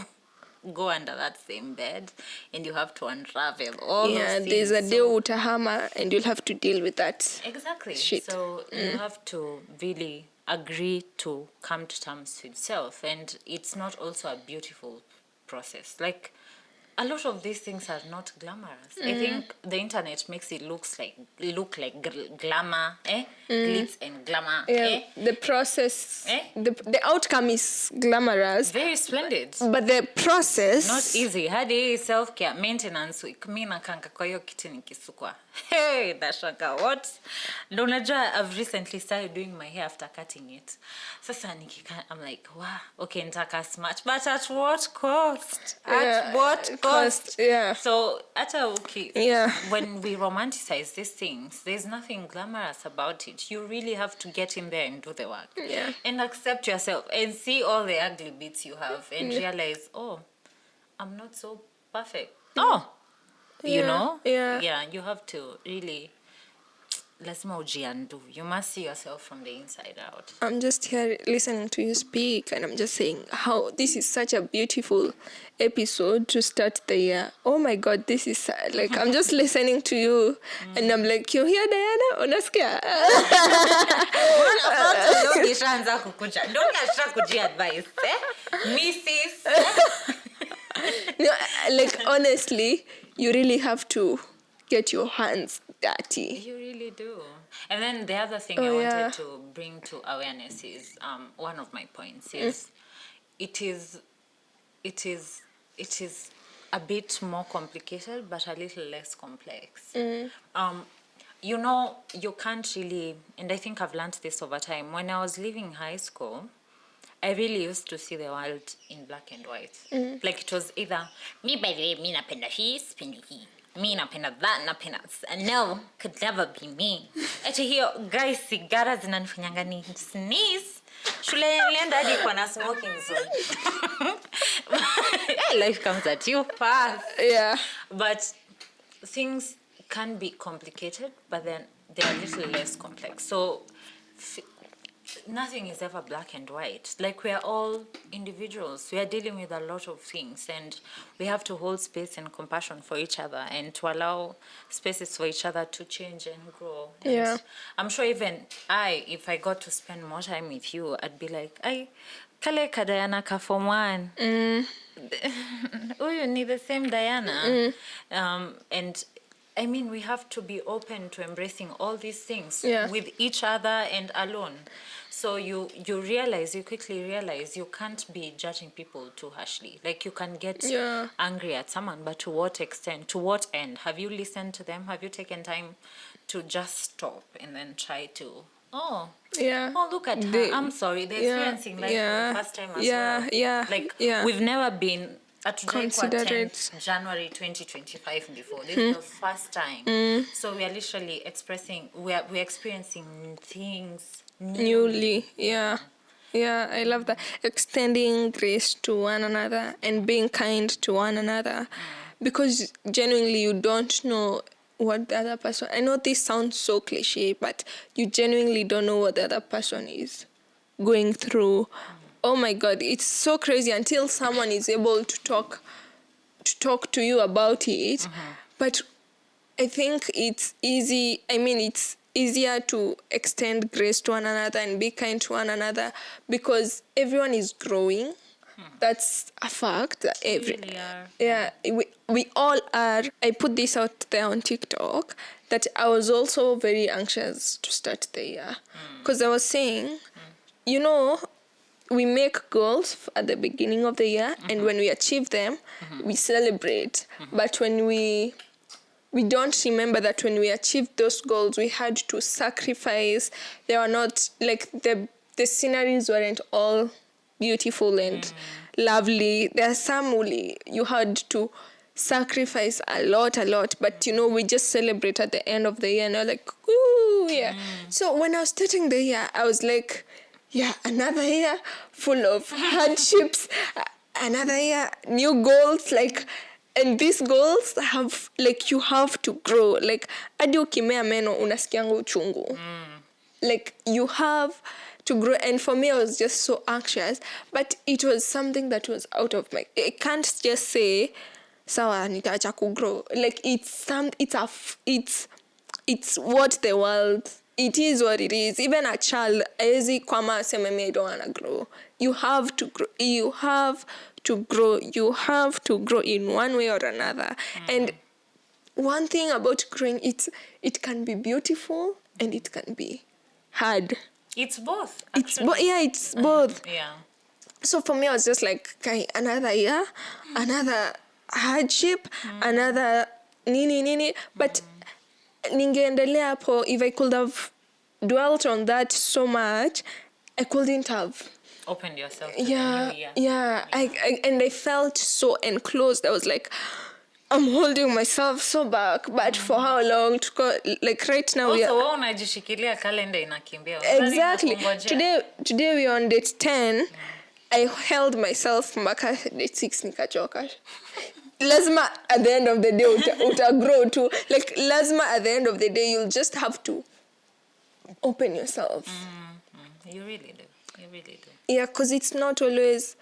go under that same bed and you have to unravel all those things. There's a day utahama and you'll have to deal with that. Exactly. Shit. So you have to really agree to come to terms with self, and it's not also a beautiful process. Like, a lot of these things are not glamorous. I think the internet makes it look like glamour, glitz and glamour. The process, the outcome is glamorous. Very splendid. But the process... not easy. Hadi self-care, maintenance, mi nakanga kwa hiyo kiti nikisukwa. Hey, dashaka, what? Ndo unajua, I've recently started doing my hair after cutting it. Sasa I'm like, wow, okay, nitaka smart, but at what cost? At what cost? Yeah. So, when we romanticize these things, there's nothing glamorous about it. You really have to get in there and do the work. Yeah. And accept yourself and see all the ugly bits you have and realize, oh, I'm not so perfect. Oh, you know? Yeah, you have to really, lazima ujiandu. You must see yourself from the inside out. I'm just here listening to you speak, and I'm just saying how this is such a beautiful episode to start the year. Oh my God, this is like, I'm just listening to you, and I'm like, you here, Diana? Unasikia? Nishaanza kukuja. Don't get kujia advice, Mrs. No, like, honestly, you really have to get your hands dirty. You really do. And then the other thing I wanted to bring to awareness is one of my points is it is a bit more complicated but a little less complex. You know, you can't really, and I think I've learned this over time. When I was leaving high school, I really used to see the world in black and white. Like, it was either me, by the way, me napenda hii, sipendi hii. Me napenda that, napenda. And no, could never be me. Ati hiyo, guys, sigara zinanifanyanga ni sneeze. Shule nilienda hadi kwa na smoking zone. Life comes at you fast. Yeah. But things can be complicated, but then they're a little less complex. So nothing is ever black and white. Like, we are all individuals. We are dealing with a lot of things, and we have to hold space and compassion for each other, and to allow spaces for each other to change and grow. And Yeah. I'm sure even if I got to spend more time with you, I'd be like, kale ka Diana ka form 1. You need the same Diana. And I mean, we have to be open to embracing all these things with each other and alone. So you quickly realize you can't be judging people too harshly. Like, you can get angry at someone, but to what extent, to what end? Have you listened to them? Have you taken time to just stop and then try to, look at her. I'm sorry, they're experiencing life for the first time as well. Like, we've never been Considerate. January 2025 before. This is the first time. So we are literally we're experiencing things newly. Yeah, I love that. Extending grace to one another and being kind to one another, because genuinely you don't know what the other person, I know this sounds so cliche, but you genuinely don't know what the other person is going through. Oh my God, it's so crazy until someone is able to talk to you about it. But I think it's easy. I mean, it's easier to extend grace to one another and be kind to one another because everyone is growing. That's a fact. Really are. Yeah, we all are. I put this out there on TikTok that I was also very anxious to start the year because I was saying, we make goals at the beginning of the year, and when we achieve them, we celebrate. But when we don't remember that when we achieved those goals, we had to sacrifice. They were not, like, the sceneries weren't all beautiful and lovely. There are some you had to sacrifice a lot, but we just celebrate at the end of the year, and I was like, ooh, yeah. So when I was starting the year, I was like, another year full of hardships, another year, new goals, and these goals have, you have to grow. Like, hadi ukimea meno unasikianga uchungu. Like, you have to grow. And for me, I was just so anxious, but it was something that was out of my, I can't just say, sawa nitaacha kugrow. Like, it's what the world, it is what it is. Even a child, I don't want to grow. You have to grow. You have to grow. You have to grow in one way or another. And one thing about growing, it can be beautiful and it can be hard. It's both. It's both. Yeah. So for me, I was just like, okay, another year, another hardship, another nini. But ningeendelea hapo, if I could have dwelt on that so much, I couldn't have opened yourself to I felt so enclosed. I was like, I'm holding myself so back, but for how long? To go, like, right now we are unajishikilia calendar inakimbia. Exactly. Today we are on date 10. I held myself mpaka date 6 nikachoka. Lazima at the end of the day uta grow too. Like, lazima at the end of the day you'll just have to open yourself. You really do. Yeah, because it's not always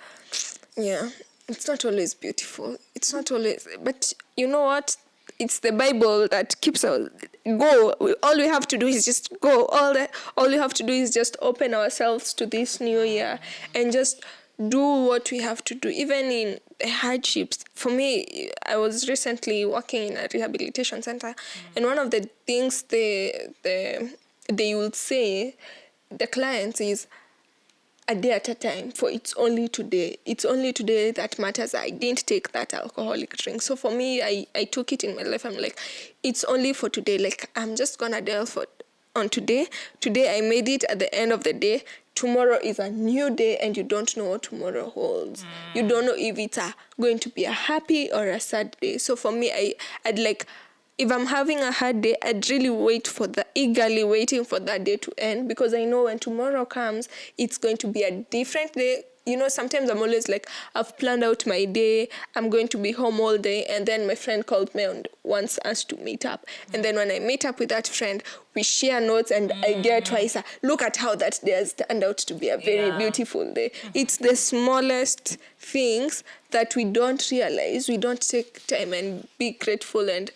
beautiful. It's not always, but you know what? It's the Bible that keeps us go. All we have to do is just go. All we have to do is just open ourselves to this new year and just do what we have to do, even in the hardships. For me, I was recently working in a rehabilitation center, and one of the things they will say, the clients, is a day at a time, for it's only today. It's only today that matters. I didn't take that alcoholic drink. So for me, I took it in my life. I'm like, it's only for today. Like, I'm just gonna delve on today. Today I made it. At the end of the day, tomorrow is a new day, and you don't know what tomorrow holds. You don't know if it's going to be a happy or a sad day. So for me, I'd like, if I'm having a hard day, I'd really eagerly waiting for that day to end, because I know when tomorrow comes, it's going to be a different day. You know, sometimes I'm always like, I've planned out my day, I'm going to be home all day, and then my friend called me and wants us to meet up. And then when I meet up with that friend, we share notes, and I get twice, look at how that day has turned out to be a very beautiful day. It's the smallest things that we don't realize, we don't take time and be grateful, and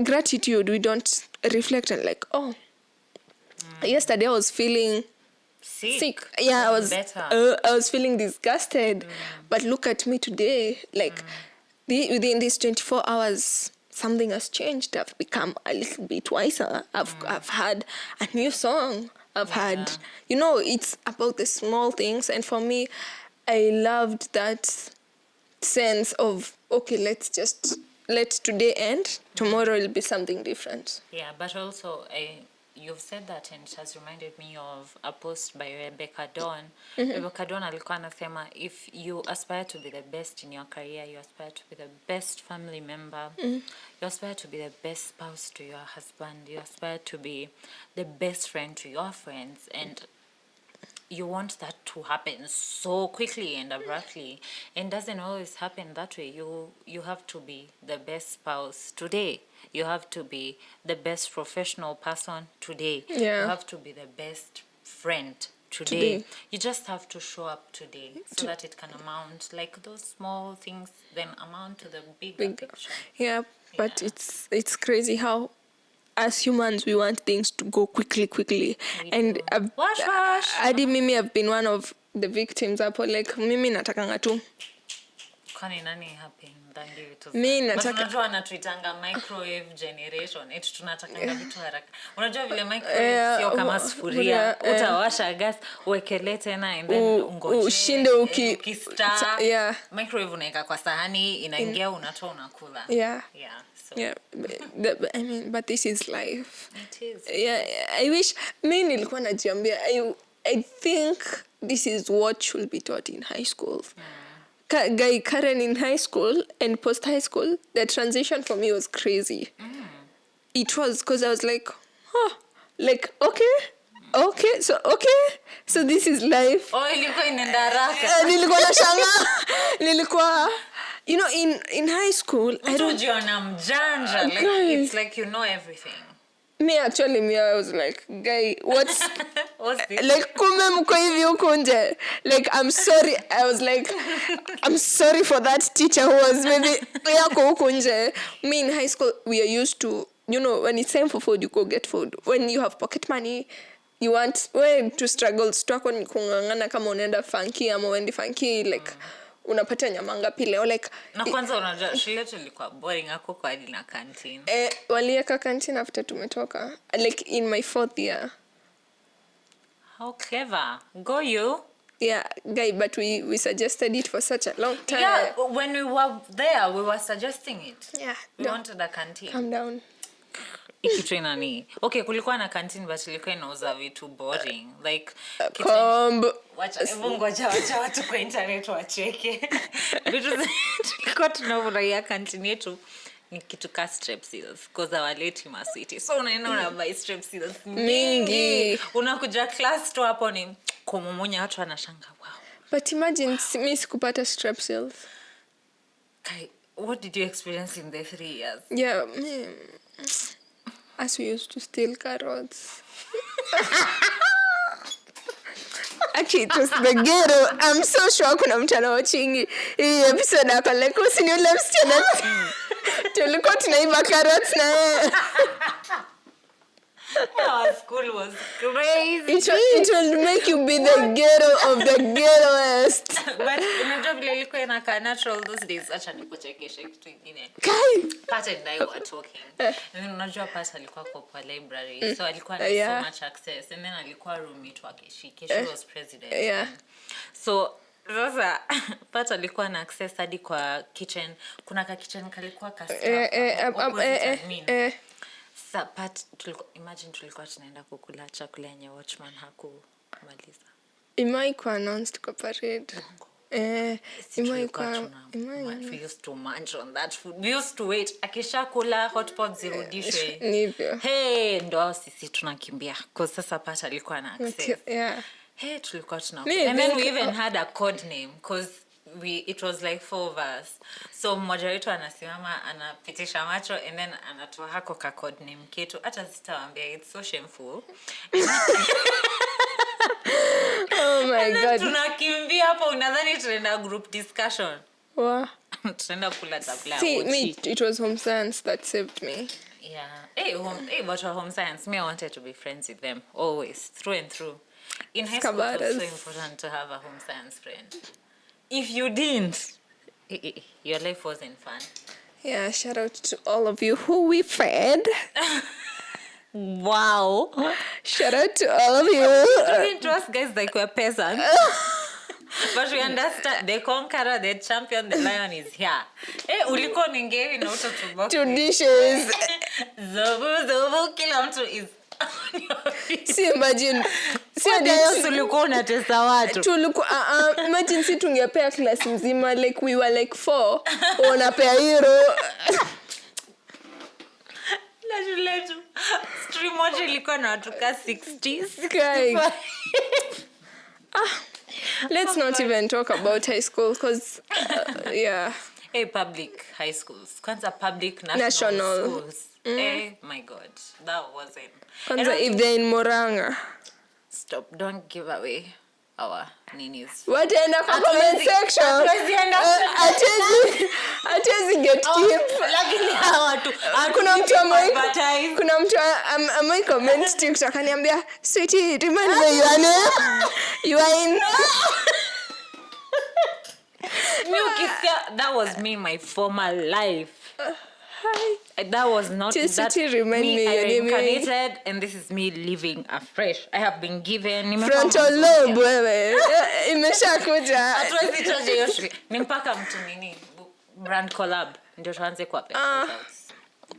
gratitude, we don't reflect on like, oh, yesterday I was feeling sick. Yeah, I was feeling disgusted. But look at me today. Like, within these 24 hours, something has changed. I've become a little bit wiser. I've had a new song. I've had, you know, it's about the small things. And for me, I loved that sense of, okay, let today end. Tomorrow will be something different. Yeah, but also you've said that, and it has reminded me of a post by Rebecca Dawn. Rebecca Dawn alikuwa anasema, if you aspire to be the best in your career, you aspire to be the best family member, you aspire to be the best spouse to your husband, you aspire to be the best friend to your friends, and you want that to happen so quickly and abruptly, and doesn't always happen that way. You have to be the best spouse today. You have to be the best professional person today. Yeah. You have to be the best friend today. You just have to show up today so that it can amount, like those small things then amount to the bigger picture. Yeah, but it's crazy how as humans we want things to go quickly. And hadi mimi have been one of the victims hapo, like mimi natakanga tu. Kwani nani happen than give it to mimi but nataka unajua anatuitanga microwave generation, eti tunatakanga vitu haraka. Unajua vile microwave sio kama sufuria, utawasha gas uwekele tena and then ungoje ushinde ukistar. Microwave unaweka kwa sahani, inaingia, unatoa, unakula. I mean, but this is life. It is. Yeah, I wish mimi nilikuwa najiambia, I think this is what should be taught in high school. Karen, in high school and post high school, the transition for me was crazy. It was because I was like, like so this is life. Ilikuwa inaenda haraka. Nilikuwa nashanga. Nilikuwa, you know, in high school, I don't jiona mjanja, like it's like you know everything. I was like, guy, what's this? Like, kume mko hivi huko nje. Like, I'm sorry. I was like, I'm sorry for that teacher who was maybe yako huko nje. Me in high school, we are used to, you know, when it's time for food, you go get food. When you have pocket money, you want to struggle struggle ni kungangana kama unaenda funky ama uendi funky, like unapata nyama ngapi leo, like. Na kwanza unajua shule yetu ilikuwa boring hapo kwa hadi na canteen. Walieka canteen after tumetoka, like in my 4th year. How clever. Go you. Yeah, guy, but we suggested it for such a long time. Yeah, when we were there, we were suggesting it. Yeah. We wanted a canteen. Calm down. Ikitraina ni. Okay, kulikuwa na canteen but ilikuwa inauza vitu boring. Like ngoja watu kwa internet wacheke. Vitu tulikuwa tunafurahia canteen yetu ni kitu ka strepsils because our late masiti. So unaenda buy strepsils mingi. Unakuja class tu hapo ni kumumunya, watu wanashanga wow. But imagine mimi sikupata strepsils. Kai, what did you experience in the 3 years? Yeah, as we used to steal carrots. Actually, it was the ghetto. I'm so sure kuna mchana watching hii episode hapa, like usini ule msichana. Tulikuwa tunaiba carrots na Our school was crazy. It will make you be the ghetto of the ghettoest. But unajua vile ilikuwa inakaa natural those days. Acha nikuchekeshe kitu kingine. Pat and I were talking. And unajua Pat alikuwa kwa library. So alikuwa na so much access. And then alikuwa roommate wake. She was president. Yeah. So sasa Pat alikuwa na access hadi kwa kitchen. Kuna ka kitchen kalikuwa ka But imagine tulikuwa tunaenda kukula chakula yenye watchman hakumaliza. Imewahi kuwa announced kwa parade. Si tulikuwa we used to munch on that food. We used to wait. Akisha kula hotpot zirudishwe. Nivyo. Hey, ndo sisi tunakimbia. Cause sasa Pat alikuwa na access. Yeah. Hey, tulikuwa tunakula. And then we even had a code name. Cause it was like 4 of us. So mmoja wetu anasimama, anapitisha macho, and then anatoa hako ka code name ketu. Hata sitawaambia, it's so shameful. Oh my God. Tunakimbia hapo, unadhani tunaenda group discussion. Wow. Tunaenda kula tabla. See, me, it was home science that saved me. Yeah. Hey, but for home science, me, I wanted to be friends with them always, through and through. In high school, it was so important to have a home science friend. If you didn't, your life wasn't fun. Yeah, shout out to all of you who we fed. Wow. Shout out to all of you. Talking to us guys like we're peasants. But we understand the conqueror, the champion, the lion is here. Hey, uliko ningewi na uto tuboki. 2 dishes. Zobu, kila mtu is on your feet. See, imagine. Ulikuwa unatesa watu. Imagine si tungepea class mzima, like we were like 4. Unapea hero. Letu. Stream moja ilikuwa na watu ka 60s. Let's not even talk about high school because, yeah. Hey, public high schools. Kwanza public national schools. Hey, my God. That wasn't. Kwanza if they're in Moranga. Stop. Don't give away our ninis. Wataenda kwa comment section. Hatuwezi get keep. Lakini hawa tu. Kuna mtu amai comment TikTok akaniambia, "Sweetie, remind me your name. You are in." That was me, my former life. Hi. That was not that. Remind me I your name. reincarnated, and this is me living afresh. I have been given frontal lobe wewe. Imeshakuja. Hatuwezi choje hiyo shule. Ni mpaka mtu nini brand collab ndio tuanze kwa pesa.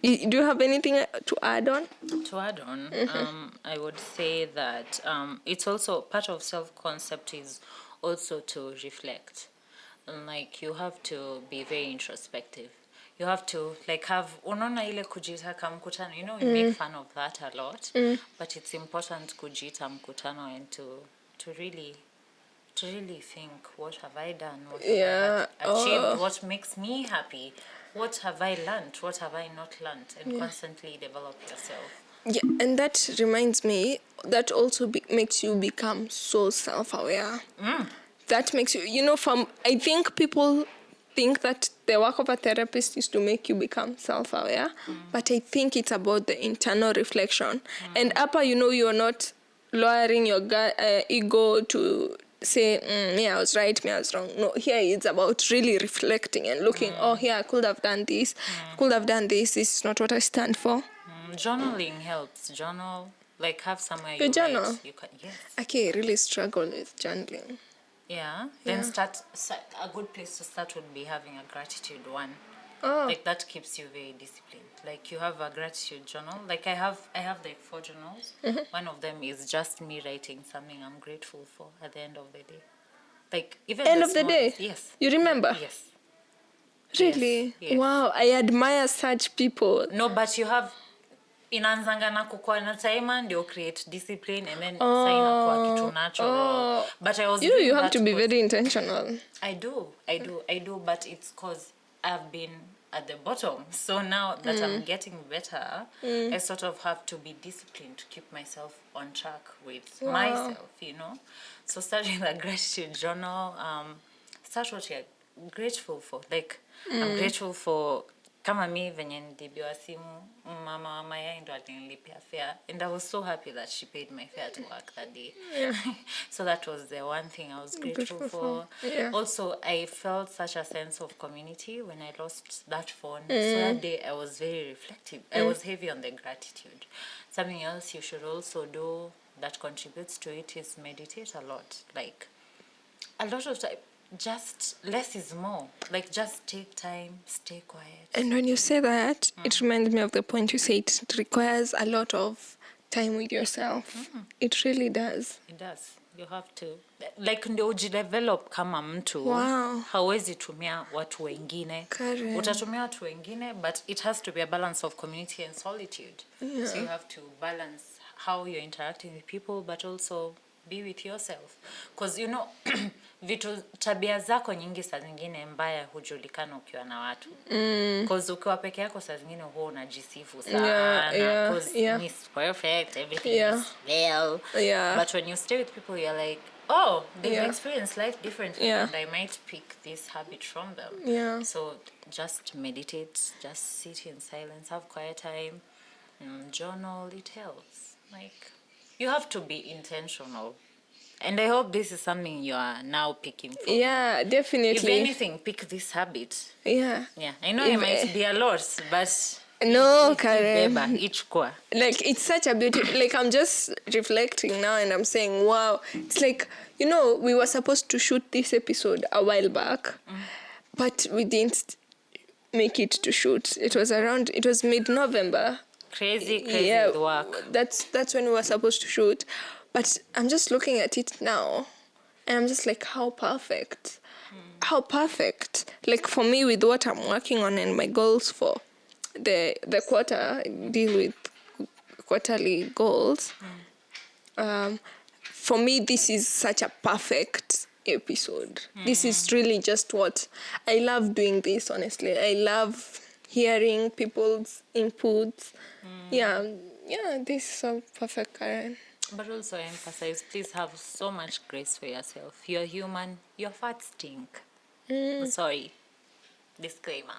Do you have anything to add on? To add on, I would say that it's also part of self-concept is also to reflect. Like you have to be very introspective. You have to like have unaona ile kujitaka mkutano, you know, we make fun of that a lot, but it's important kujita mkutano and to really think, what have I done, what have I achieved, what makes me happy, what have I learned, what have I not learned, and constantly develop yourself. Yeah, and that reminds me, that also makes you become so self-aware. That makes you, you know, I think people think that the work of a therapist is to make you become self-aware, but I think it's about the internal reflection. And upper, you know, you're not lowering your ego to say, me I was right, me I was wrong. No, here it's about really reflecting and looking, oh, here I could have done this, could have done this. This is not what I stand for. Journaling helps. Journal, like have somewhere you journal. Write. You can, yes. Okay, I really struggle with journaling. Yeah. Then start. A good place to start would be having a gratitude one. Oh. Like that keeps you very disciplined. Like you have a gratitude journal. Like I have like 4 journals. One of them is just me writing something I'm grateful for at the end of the day. Like even end of the day. Yes. You remember? Yes. Really? Yes. Wow, I admire such people. No, but you have inaanzanga na kukua na time ndio create discipline and then sign up kwa kitu natural. But I was you have to be very intentional. I do, but it's cause I've been at the bottom. So now that I'm getting better, I sort of have to be disciplined to keep myself on track with myself, you know. So starting the gratitude journal, start what you're grateful for. Like I'm grateful for kama mi venye nilibiwa simu, mama mayai ndo alinilipia fare, and I was so happy that she paid my fare to work that day. So that was the one thing I was grateful for. Yeah. Also, I felt such a sense of community when I lost that phone. So that day I was very reflective. I was heavy on the gratitude. Something else you should also do that contributes to it is meditate a lot. Like a lot of time. Just less is more. Like just take time, stay quiet. And when you say that, it reminds me of the point you said. It requires a lot of time with yourself. It really does. It does. You have to like ndio ujidevelop kama mtu. Wow. Hauwezi tumia watu wengine. Correct. Utatumia watu wengine, but it has to be a balance of community and solitude. Yeah. So you have to balance how you're interacting with people, but also be with yourself. Because you know, vitu tabia zako nyingi saa zingine mbaya hujulikana ukiwa na watu. Because ukiwa peke yako saa zingine huwa unajisifu sana. Because Miss Perfect, everything is well. Yeah. But when you stay with people, you're like, oh, they've experienced life differently, and I might pick this habit from them. Yeah. So just meditate, just sit in silence, have quiet time, journal, it helps. Like, you have to be intentional. And I hope this is something you are now picking from. Yeah, definitely. If anything, pick this habit. Yeah. Yeah, I know it might be a lot, but... No, Karen. Like, it's such a beauty. Like, I'm just reflecting now and I'm saying, wow. It's like, you know, we were supposed to shoot this episode a while back, but we didn't make it to shoot. It was mid-November. Crazy work. That's when we were supposed to shoot. But I'm just looking at it now and I'm just like, how perfect. How perfect. Like, for me, with what I'm working on and my goals for the quarter, deal with quarterly goals. For me, this is such a perfect episode. This is really just what I love doing this, honestly. I love hearing people's inputs. Yeah, this is so perfect, Karen. But also emphasize, please have so much grace for yourself. You're human, your farts stink. Sorry. Disclaimer.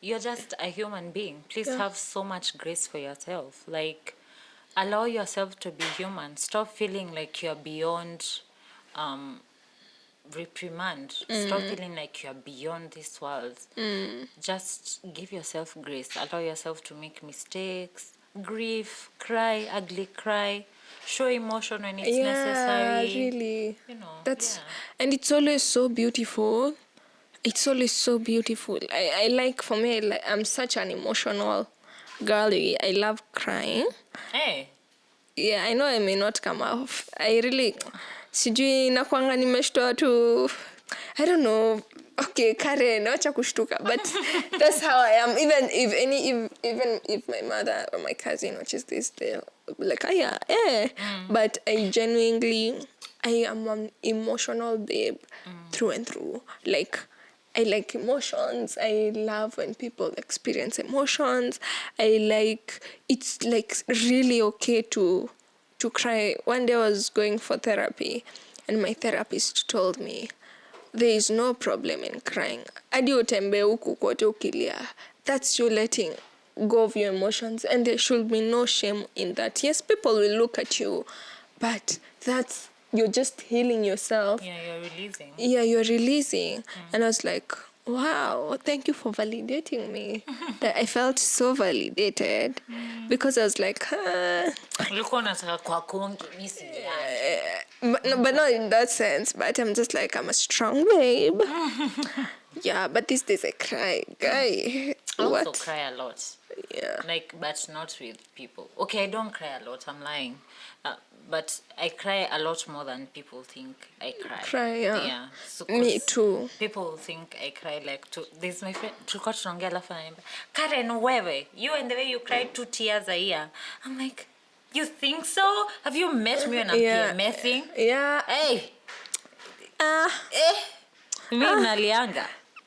You're just a human being. Please have so much grace for yourself. Like, allow yourself to be human. Stop feeling like you're beyond reprimand. Stop feeling like you're beyond this world. Just give yourself grace. Allow yourself to make mistakes, grieve, cry, ugly cry. Show emotion when it's necessary. Yeah, really. You know, and it's always so beautiful. It's always so beautiful. I like, for me, I'm such an emotional girly. I love crying. Hey. Yeah, I know I may not come off. I really, sijui nakuanga nimeshtua tu. I don't know. Okay, Karen, wacha kushtuka. But that's how I am. Even if my mother or my cousin watches this, they'll be like, But I am an emotional babe through and through. Like, I like emotions. I love when people experience emotions. It's like really okay to cry. One day I was going for therapy and my therapist told me, there is no problem in crying. Adi utembe huku kote ukilia. That's you letting go of your emotions, and there should be no shame in that. Yes, people will look at you, but you're just healing yourself. Yeah, you're releasing. Yeah, you're releasing. And I was like, wow, thank you for validating me. I felt so validated because I was like, but not in that sense. But I'm just like, I'm a strong babe. Yeah, but these days I cry. Guy, I also cry a lot. Yeah. Like, but not with people. Okay, I don't cry a lot. I'm lying. But I cry a lot more than people think I cry. Yeah. So me too. People think I cry like there's my friend tulikuwa tunaongea alafu ananiambia, Karen, wewe, you and the way you cry 2 tears a year. I'm like, you think so? Have you met me when I'm PMSing? Yeah. Hey. Me nalianga.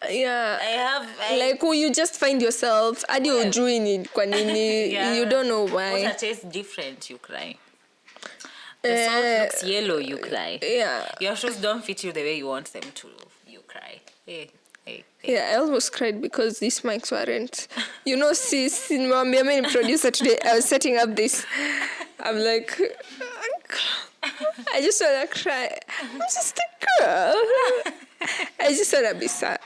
Yeah. I have like you just find yourself hadi ujui ni kwa nini. You don't know why. What tastes different, you cry. The salt looks yellow, you cry. Yeah. Your shoes don't fit you the way you want them to, you cry. Hey. Yeah, I almost cried because these mics weren't. You know, sis, my main producer today, I was setting up this. I'm like, I just want to cry. I'm just a girl. I just want to be sad.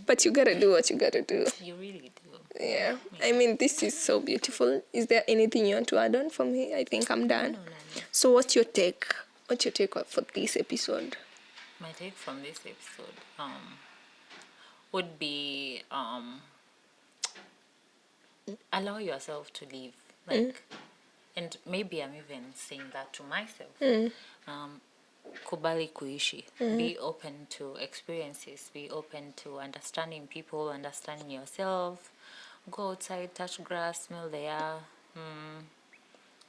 But you got to do what you got to do. You really do. Yeah. I mean, this is so beautiful. Is there anything you want to add on for me? I think I'm done. No. So what's your take? What's your take for this episode? My take from this episode would be allow yourself to live. Like, and maybe I'm even saying that to myself. kubali kuishi. Be open to experiences. Be open to understanding people, understanding yourself. Go outside, touch grass, smell the air.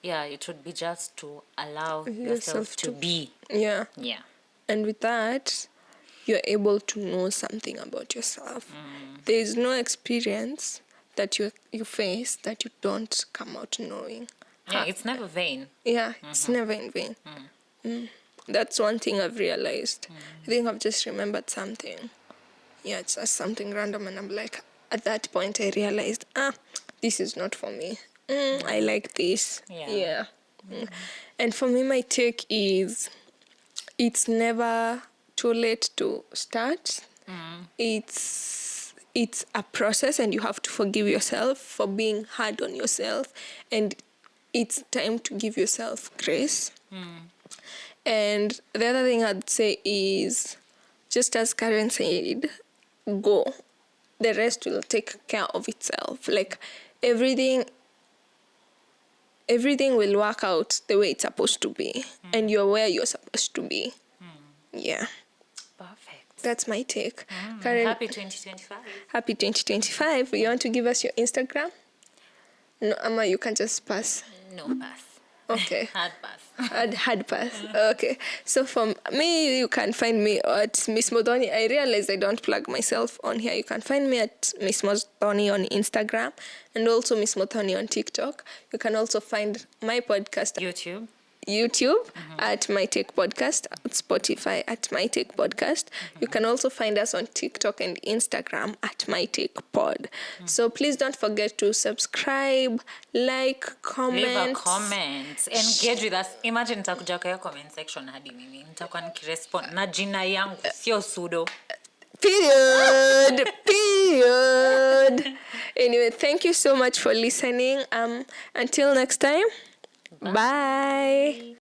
Yeah, it would be just to allow yourself to be. Yeah. Yeah. And with that, you're able to know something about yourself. There is no experience that you face that you don't come out knowing. Yeah, it's never vain. Yeah, it's never in vain. That's one thing I've realized. I think I've just remembered something. Yeah, it's just something random, and I'm like, at that point I realized, this is not for me. I like this. Yeah. And for me, my take is, it's never too late to start. It's a process, and you have to forgive yourself for being hard on yourself, and it's time to give yourself grace. And the other thing I'd say is, just as Karen said, go. The rest will take care of itself. Like, everything will work out the way it's supposed to be, and you're where you're supposed to be. Yeah. Perfect. That's my take. Karen, Happy 2025. happy 2025. You want to give us your Instagram? No, Amma, you can just pass. No pass. Okay. Hard pass. Hard pass. Okay. So for me, you can find me at Miss Modoni. I realize I don't plug myself on here. You can find me at Miss Modoni on Instagram, and also Miss Modoni on TikTok. You can also find my podcast YouTube at My Take Podcast, at Spotify at My Take Podcast. You can also find us on TikTok and Instagram at My Take Pod. So please don't forget to subscribe, like, comment. Leave a comment. Engage with us. Imagine nitakuja kwa comment section hadi mimi. Nitakuwa nikirespond na jina yangu, sio sudo. Period. Anyway, thank you so much for listening. Until next time. Bye.